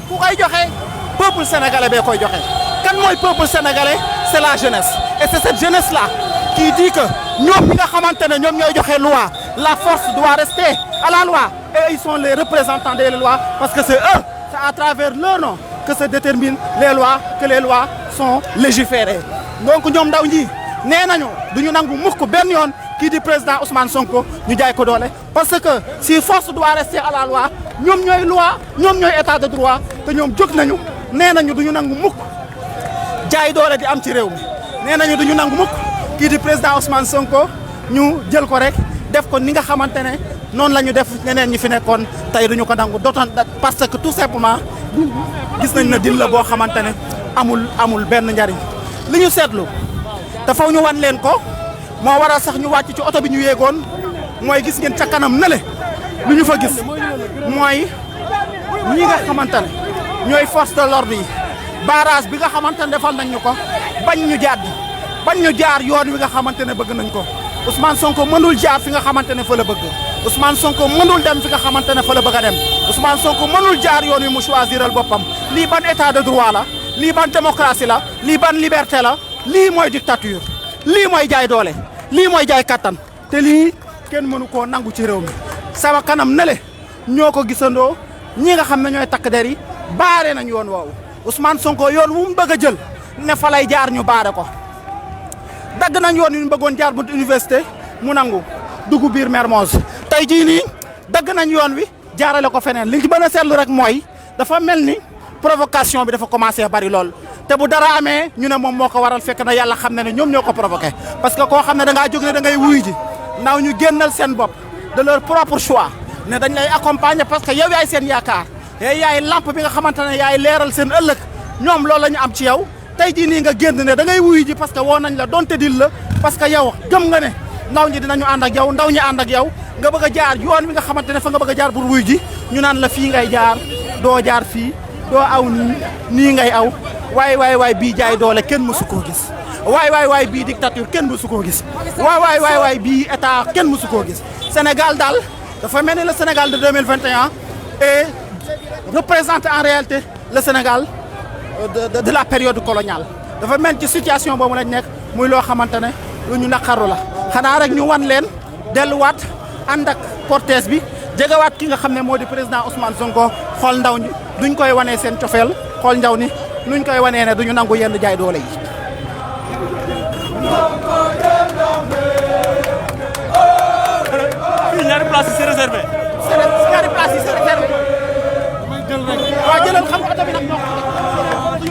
ku koy joxe peuple sénégalais bee koy joxe kan mooy peuple sénégalais c'est la jeunesse et c'est cette jeunesse là qui dit que ñoom ñi nga xamante ne ñoom ñooy joxe loi la force doit rester à la loi et ils sont les représentants des lois parce que c'est eux, c'est à travers leur nom que se déterminent les lois, que les lois sont légiférées. Donc ñoom ndaw ñi nee nañu duñu nangu mukk benn yoon kii di président Ousmane Sonko ñu jaay ko doole parce que si force doit rester à la loi ñoom ñooy loi ñoom ñooy état de droit te ñoom jóg nañu nee nañu duñu nangu mukk jaay doole di am ci réew mi nee nañu duñu nangu mukk kii di président Ousmane Sonko ñu jël ko rek def ko ni nga xamante ne noonu la ñu def ñeneen ñi fi nekkoon tey duñu ko nangu d'autant parce que tout simplement gis nañ na dil la boo xamante ne amul benn njariñ li ñu seetlu dafa ñu wan leen ko moo waral sax ñu wàcc ci oto bi ñu yéegoon mooy gis ngeen ca kanam nale lu ñu fa gis mooy ñi nga xamante ne ñooy force de l'ordre yi barrage bi nga xamante ne defal nañ ñu ko bañ ñu jaar yoon wi nga xamante ne bëgg nañ ko Ousmane Sonko mënul jaar fi nga xamante ne fa la bëgg Ousmane Sonko mënul dem fi nga xamante ne fa la bëgg a dem Ousmane Sonko mënul jaar yoon wi mu choisiral boppam lii ban état de droit la lii ban démocratie la lii ban liberté la lii mooy dictature lii mooy jaay doole lii mooy jaay kattan te lii kenn mënu koo nangu ci réew mi sama kanam nele ñoo ko gisandoo ñi nga xam ne ñooy takk der yi baare nañ yoon woowu Ousmane Sonko yoon wu mu bëgg a jël ne fa lay jaar ñu baare ko dagg nañ yoon yu ñu bëggoon jaar bu université mu nangu dugg biir Mermoz tey jii nii dagg nañ yoon wi jaarale ko feneen li ci mën a seetlu rek mooy dafa mel ni provocation bi dafa commencé bari lool te bu dara amee ñu ne moom moo ko waral fekk na yàlla xam ne ne ñoom ñoo ko provoqué parce que koo xam ne da ngaa jóg ne da ngay wuy ji ndaw ñu génnal seen bopp de leur propre choix ne dañ lay accompagner parce que yow yaay seen yaakaar yaay lampe bi nga xamante ne yaay leeral seen ëllëg ñoom loolu la ñu am ci yow tey jii nii nga génn ne da ngay wuyu ji parce que woo nañ la donte dil la parce que yow gëm nga ne ndaw ñi dinañu ànd ak yow ndaw ñi ànd ak yow nga bëgg a jaar yoon wi nga xamante ne fa nga bëgg a jaar pour wuyu ji ñu naan la fii ngay jaar doo jaar fii doo aw nii ngay aw waay bii jaay doole kenn mësu koo gis waay bii dictature kenn mësu koo gis waay bii état kenn mësu koo gis Sénégal daal dafa mel ni le Sénégal de 2021 et représente en réalité le Sénégal de la période coloniale dafa mel ci situation boobu lañ nekk muy loo xamante ne lu ñu naqaru la xanaa rek ñu wan leen delluwaat ànd ak cortège bi jegewaat ki nga xam ne moo di président Ousmane Sonko xool ndaw ñi duñ koy wanee seen cofeel xool ndaw ni nuñ koy wanee ne duñu nangu yenn jaay doole yi. fii ñaari place yi c'est réservé. ñaari place yi c'est réservé. damay jël rek waaw jëlal xam nga oto bi nag ñoo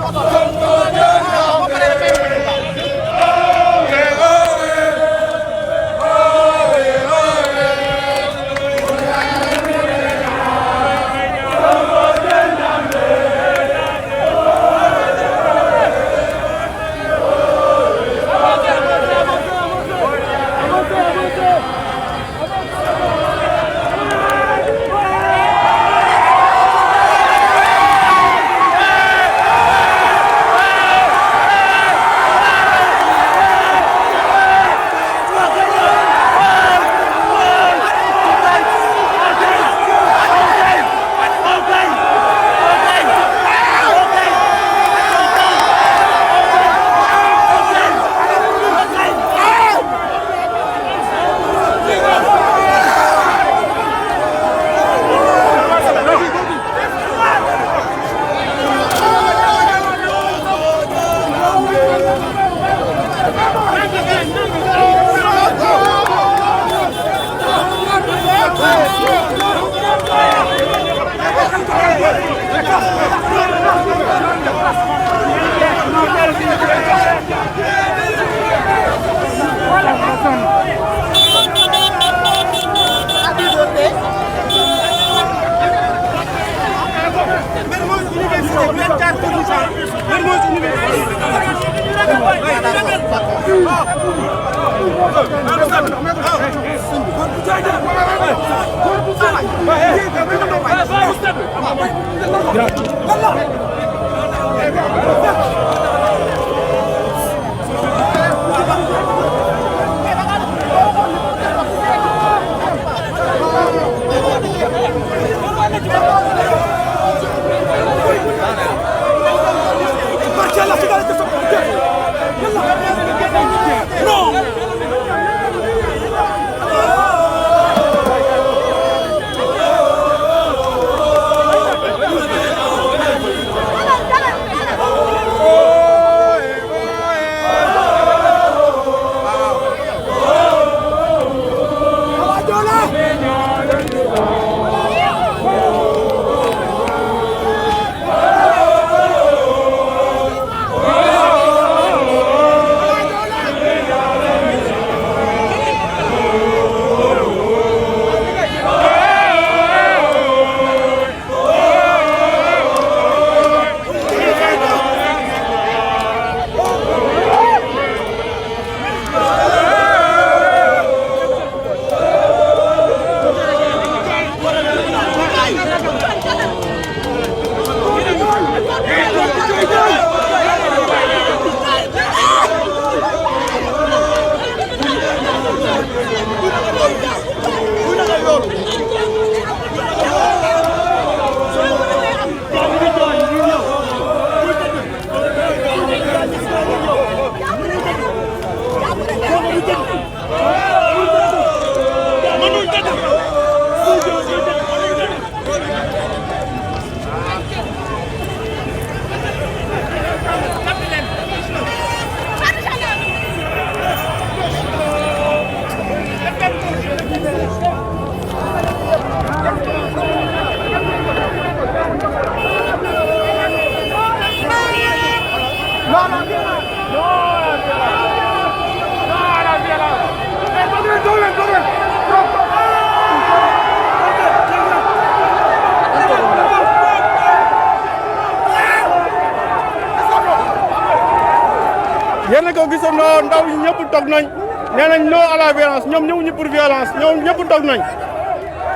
yéen a ko gisandoo ndaw yi ñëpp toog nañ nee nañ non à la violence ñoom ñëwuñu pour violence ñoom ñëpp toog nañ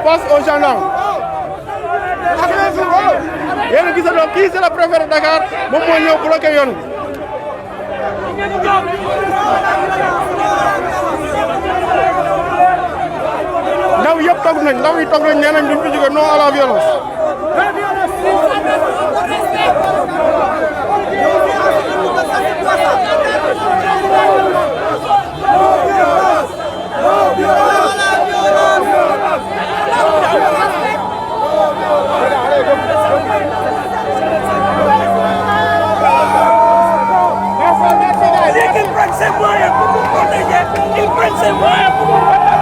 face aux gendarmes. yéen a gisandoo kii c'est le préfet de Dakar moom moo ñëw bloqué yoon bi. ndaw yëpp toog nañ ndaw yi toog nañ nee nañ duñ fi jóge non à la violence. Ils prennent ses moyens pour nous protéger. Ils prennent ses moyens pour nous protéger.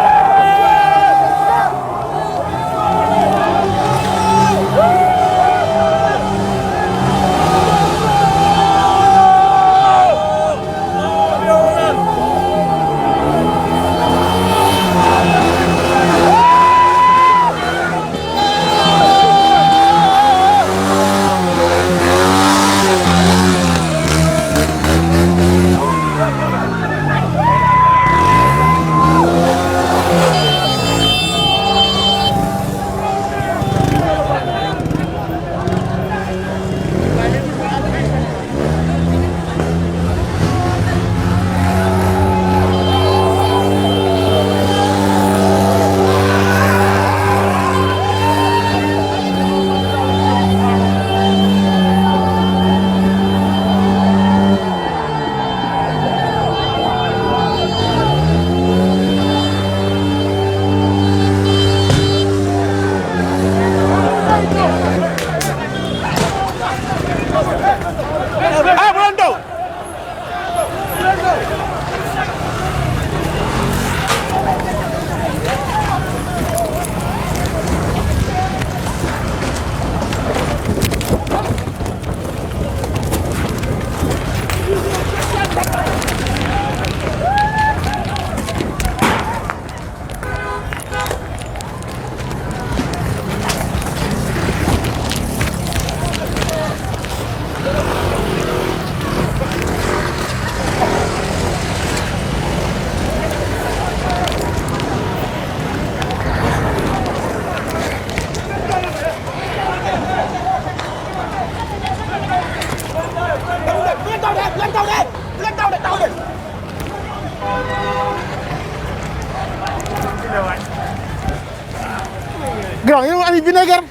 nañ vinaigre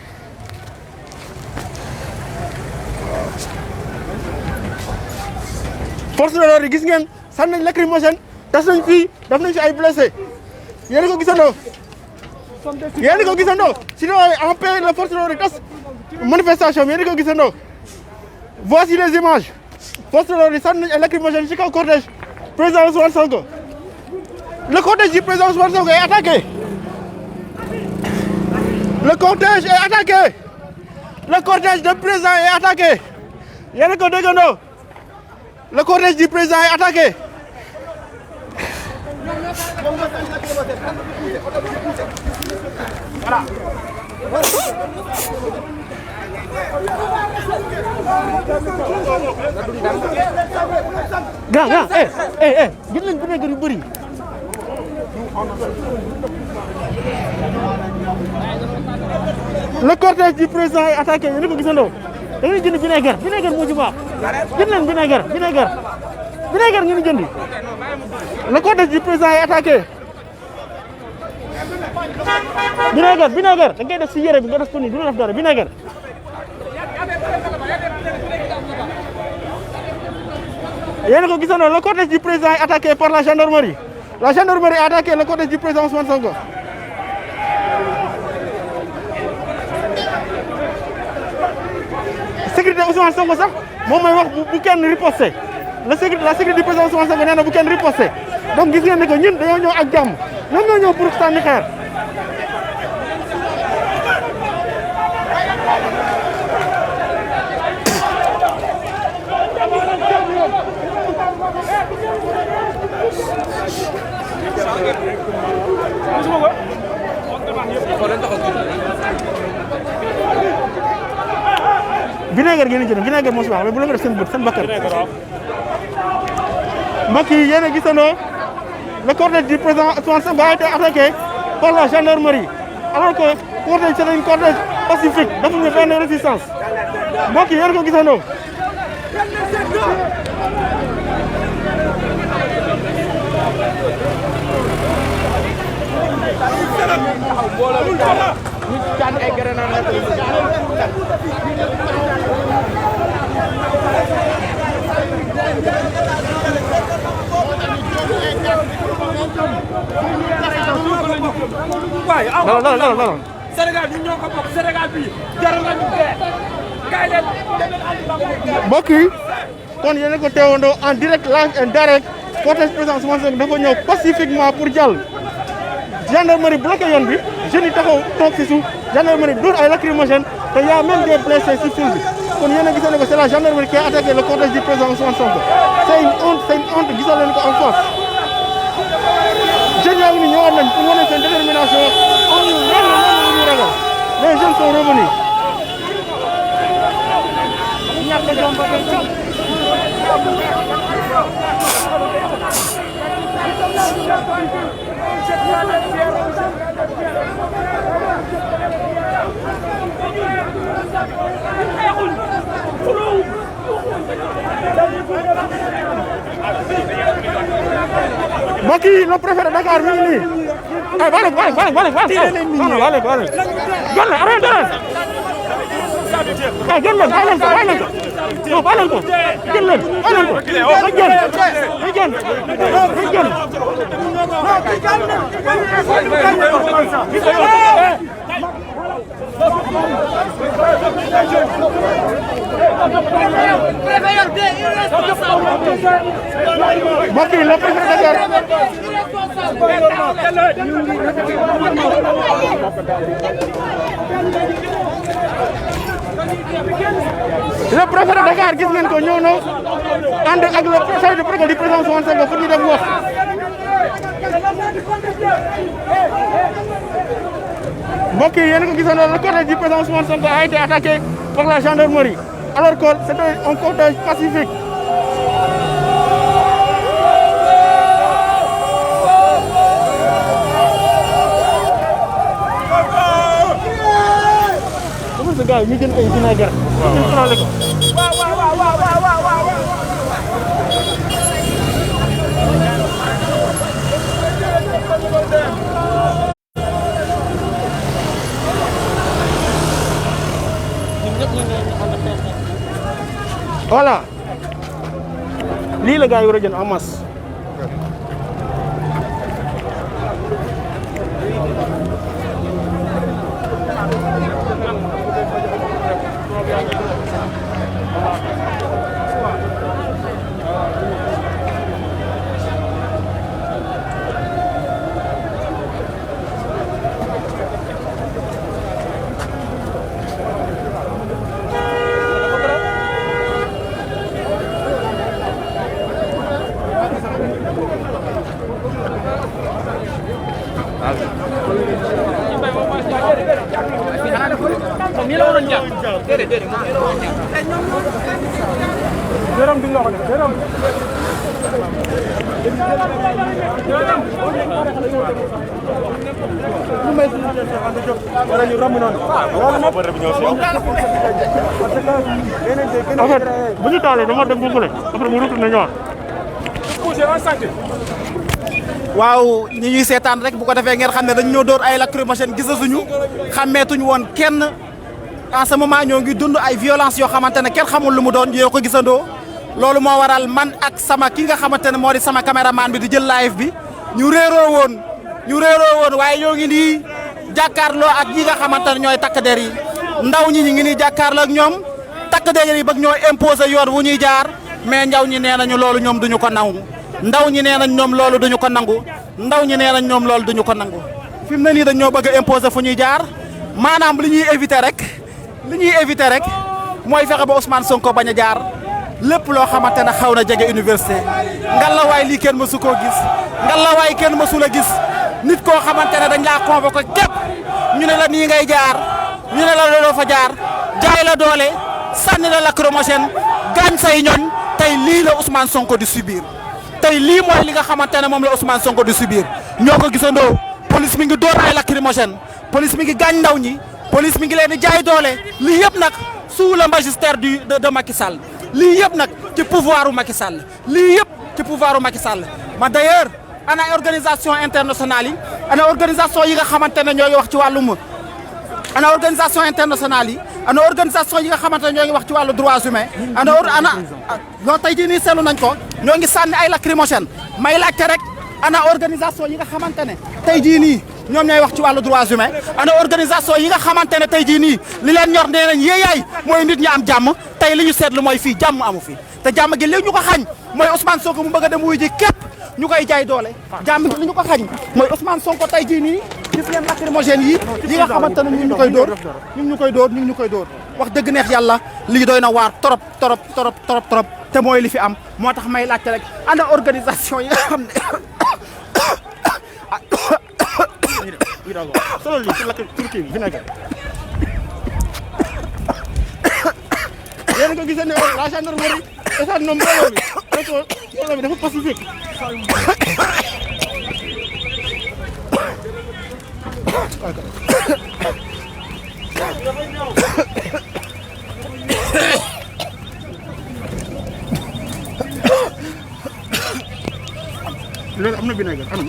force de l'ordre yi gis ngeen sànni nañ lacrymogène tas nañ fii def nañ fi ay blessé yéen a ko gisandoo sinon en paix la force de l'ordre tas manifestation bi yéen a ko gisandoo voici les images force de l'ordre yi sànni nañ ay lacrymogène ci kaw cortège président Ousmane Sonko le cortège du président Ousmane Sonko est attaqué le cortège est attaqué le cortège du président est attaqué yéen a ko déggandoo le cortège du président est attaqué. Voilà. Grand, gis nañ vinaigre yu bëri. Le cortège du président est attaqué yéen a ko gisandoo da ngay jënd vinaigre moo ci baax jënd leen vinaigre ngeen jëndi le cortège du président est attaqué vinaigre da ngay def si yére bi nga def ko nii du la def dara vinaigre yéen a ko gisandoo le cortège du président est attaqué par la gendarmerie a attaqué le cortège du président Ousmane Sonko. Sécurité Ousmane Sonko sax moom mooy wax bu kenn riposté la sécurité du président Ousmane Sonko nee na bu kenn riposté donc gis ngeen ne que ñun dañoo ñëw ak jàmm ñoom ñoo ñëw pour sànni xeer. vinaigre ngeen jënd vinaigre moo si baax mais bu la nga def seen bët seen bakkan mbokk yi yéen a gisandoo le cortège du président Ousmane Sonko a été attaqué par la gendarmerie alors que cortège c'est un cortège pacifique defuñu benn résistance mbokk yi yéen a ko gisandoo non Sénégal ñu ñoo ko bokk Sénégal bi jaral nañu dee kay leen mbokk yi kon yéen a ko teewandoo en direct live and direct cortège président Ousmane Sonko dafa ñëw pacifiquement pour jàll gendarmerie bloqué yoon bi jeunes yi taxaw toog si suuf gendarmerie dóor ay lacrymogène te y a même des blessés si foule bi kon yéen a gisoon ne que c'est la gendarmerie qui a attaqué le cortège du président Ousmane Sonko c'est une honte gisoon leen ko en face jeunes yaa ngi ni ñëwaat nañ pour wane seen détermination amuñu lenn lu ñu ragal les jeunes sont revenus mbokk yi le préfet de Dakar mi ngi nii ay bale ay gën leen bàyyi leen ko gën leen mbokk yi le préfet de Dakar le préfet de Dakar gis ngeen ko ñëw na ànd ak le chef de protocole du président Ousmane Sonko pour ñu dem wax mbokk yi yéen a ko gisoon le cortège du président Ousmane Sonko a été attaqué par la gendarmerie alors que c'était un cortège pacifique. gars yi ñu jël ay vinaigre ñu tralé ko voilà lii la gars yi war a jënd en masse. Jërëm bi nga ko def jërëm wala ñu romb noonu en fait bu ñu taalee dama dem bu fële après mu retourné ñëwaat waaw ñi ñuy seetaan rek bu ko defee ngeen xam ne dañ ñoo dóor ay lacrymogène gisasuñu xàmmeetuñu woon kenn en ce moment ñoo ngi dund ay violence yoo xamante ne kenn xamul lu mu doon yoo ko gisandoo loolu moo waral man ak sama ki nga xamante ne moo di sama caméraman bi di jël live bi ñu réeroo woon waaye ñoo ngi nii jàkkaarloo ak ñi nga xamante ne ñooy takk der yi ndaw ñi ñu ngi nii jàkkaarloo ak ñoom takk der yi bëgg ñoo imposer yoon wu ñuy jaar mais ndaw ñi nee nañu loolu ñoom duñu ko nangu ndaw ñi nee nañ ñoom loolu duñu ko nangu ndaw ñi nee nañ ñoom loolu duñu ko nangu fi mu ne nii dañ ñoo bëgg a imposer fu ñuy jaar maanaam li ñuy éviter rek mooy fexe ba Ousmane Sonko bañ a jaar lépp loo xamante ne xaw na jege université ngallaawaay lii kenn mësu koo gis ngallaawaay kenn mësu la gis nit koo xamante ne dañ laa convoqué képp ñu ne la nii ngay jaar ñu ne la looloo fa jaar jaay la doole sànni la lacrymogène gaañ say ñoñ tey lii la Ousmane Sonko di subir tey lii mooy li nga xamante ne moom la Ousmane Sonko di subir ñoo ko gisandoo police mi ngi door ay lacrymogène police mi ngi gaañ ndaw ñi police mi ngi leen di jaay doole lii yëpp nag sous le magistère de Macky Sall lii yëpp nag ci pouvoiru Macky Sall lii yëpp ci pouvoiru Macky Sall ma d'ailleurs ana organisation internationale yi ana organisation yi nga xamante ne ñoo ngi wax ci wàllum ana organisation internationale yi ana organisation yi nga xamante ne ñoo ngi wax ci wàllu droits humains ana loo tey jii nii seetlu nañ ko ñoo ngi sànni ay lacrymogène may laajte rek ana organisation yi nga xamante ne tey jii nii ñoom ñooy wax ci wàllu droits humains ana organisation yi nga xamante ne tey jii nii li leen ñor nee nañ yéeyaay mooy nit ñi am jàmm tey li ñu seetlu mooy fii jàmm amu fi te jàmm gi li ñu ko xañ mooy Ousmane Sonko mu bëgg a dem wuy ji képp ñu koy jaay doole jàmm gi li ñu ko xañ mooy Ousmane Sonko tey jii nii gis ngeen lacrymogène yi nga xamante ne ñu ngi ñu koy dóor wax dëgg neex yàlla lii doy na waar trop te mooy li fi am moo tax may laajte rek ana organisation yi nga xam ne solo lii sur la Turquie bi vinaigre yéen a ko gisee ne la gendarmerie état ñoom mbooloo bi dafa pacifique loolu am na vinaigre anam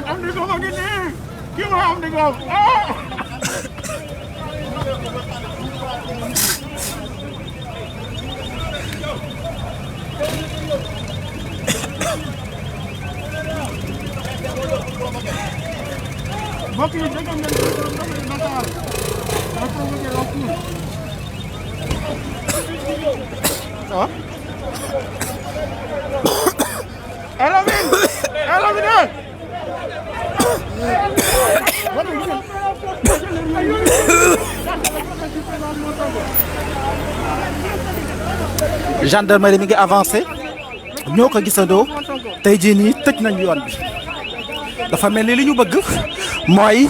am di ko ngi nii ki ma am di ko mbokk yi dégg ngeen nataal ma provoqué la cour ah Elamine gendarmerie mi ngi avancé ñoo ko gisandoo tey jii nii tëj nañ yoon bi dafa mel ni li ñu bëgg mooy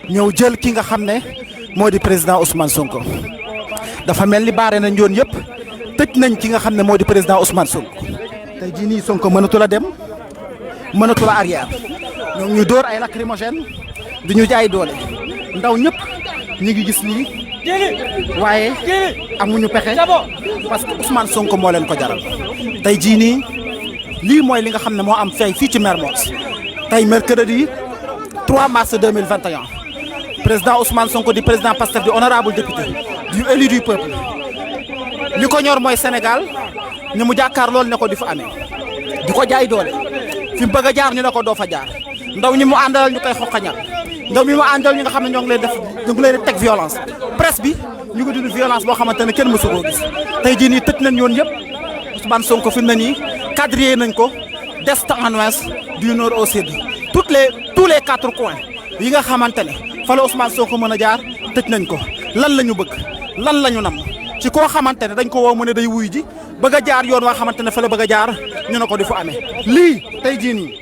ñëw jël ki nga xam ne moo di président Ousmane Sonko dafa mel ni baare nañ yoon yëpp tëj nañ ki nga xam ne moo di président Ousmane Sonko tey jii nii Sonko mënatu la dem mënatu la arrière ñoom ñu dóor ay lacrymogène di ñu jaay doole ndaw ñëpp ñu ngi gis lii waaye amuñu pexe parce que Ousmane Sonko moo leen ko jaral tey jii nii lii mooy li nga xam ne moo am fii ci Mermoz tey mercredi 3 mars 2021 président Ousmane Sonko di président Pastef di honorable député du élu du peuple li ko ñor mooy Sénégal ñu mu jàkkaar loolu ne ko di fa amee di ko jaay doole fi mu bëgg a jaar ñu ne ko doo fa jaar ndaw ñi mu àndal ñu koy xoqañal ndaw mi mu àndal ñi nga xam ne ñoo ngi leen di teg violence presse bi ñu ngi dund violence boo xamante ne kenn mësu koo gis tey jii nii tëj nañ yoon yëpp Ousmane Sonko fi mu ne nii quadrillé nañ ko d'est en ouest du nord au sud tous les 4 coins yi nga xamante ne fa la Ousmane Sonko mën a jaar tëj nañ ko lan la ñu bëgg lan la ñu nam ci koo xamante ne dañ ko woo mu ne day wuy ji bëgg a jaar yoon waa xamante ne fa la bëgg a jaar ñu ne ko di fu amee lii tey jii nii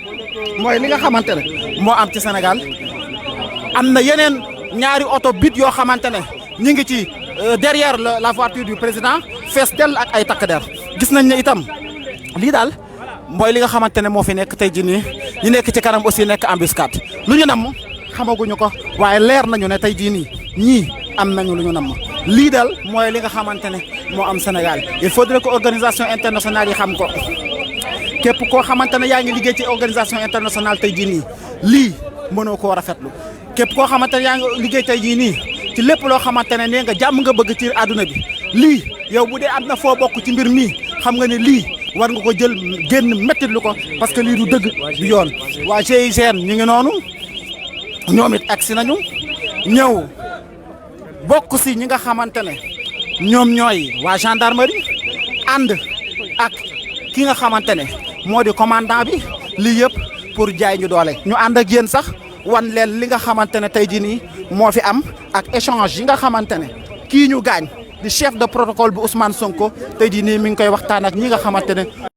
mooy li nga xamante ne moo am ci Sénégal am na yeneen ñaari oto bit yoo xamante ne ñu ngi ci derrière la voiture du président fees dell ak ay takk der gis nañ ne itam lii daal mooy li nga xamante ne moo fi nekk tey jii nii ñu nekk ci kanam aussi nekk embuscade lu ñu namm xamaguñu ko waaye leer nañu ne tey jii nii ñii am nañu lu ñu namm lii daal mooy li nga xamante ne moo am Sénégal il faudrait que organisation internationale yi xam ko képp koo xamante ne yaa ngi liggéey ci organisation internationale tey jii nii lii mënoo koo rafetlu képp koo xamante ne yaa ngi liggéey tey jii nii ci lépp loo xamante ne nee nga jàmm nga bëgg ci àdduna bi lii yow bu dee am na foo bokk ci mbir mii xam nga ne lii war nga ko jël génn mettit lu ko parce que lii du dëgg du yoon waa GIGN ñu ngi noonu ñoom it agsi nañu ñëw bokk si ñi nga xamante ne ñoom ñooy waa gendarmerie ànd ak ki nga xamante ne moo di commandant bi lii yëpp pour jaay ñu doole ñu ànd ak yéen sax wan leen li nga xamante ne tey jii nii moo fi am ak échange yi nga xamante ne kii ñu gaañ di chef de protocole bu Ousmane Sonko tey jii nii mi ngi koy waxtaan ak ñi nga xamante ne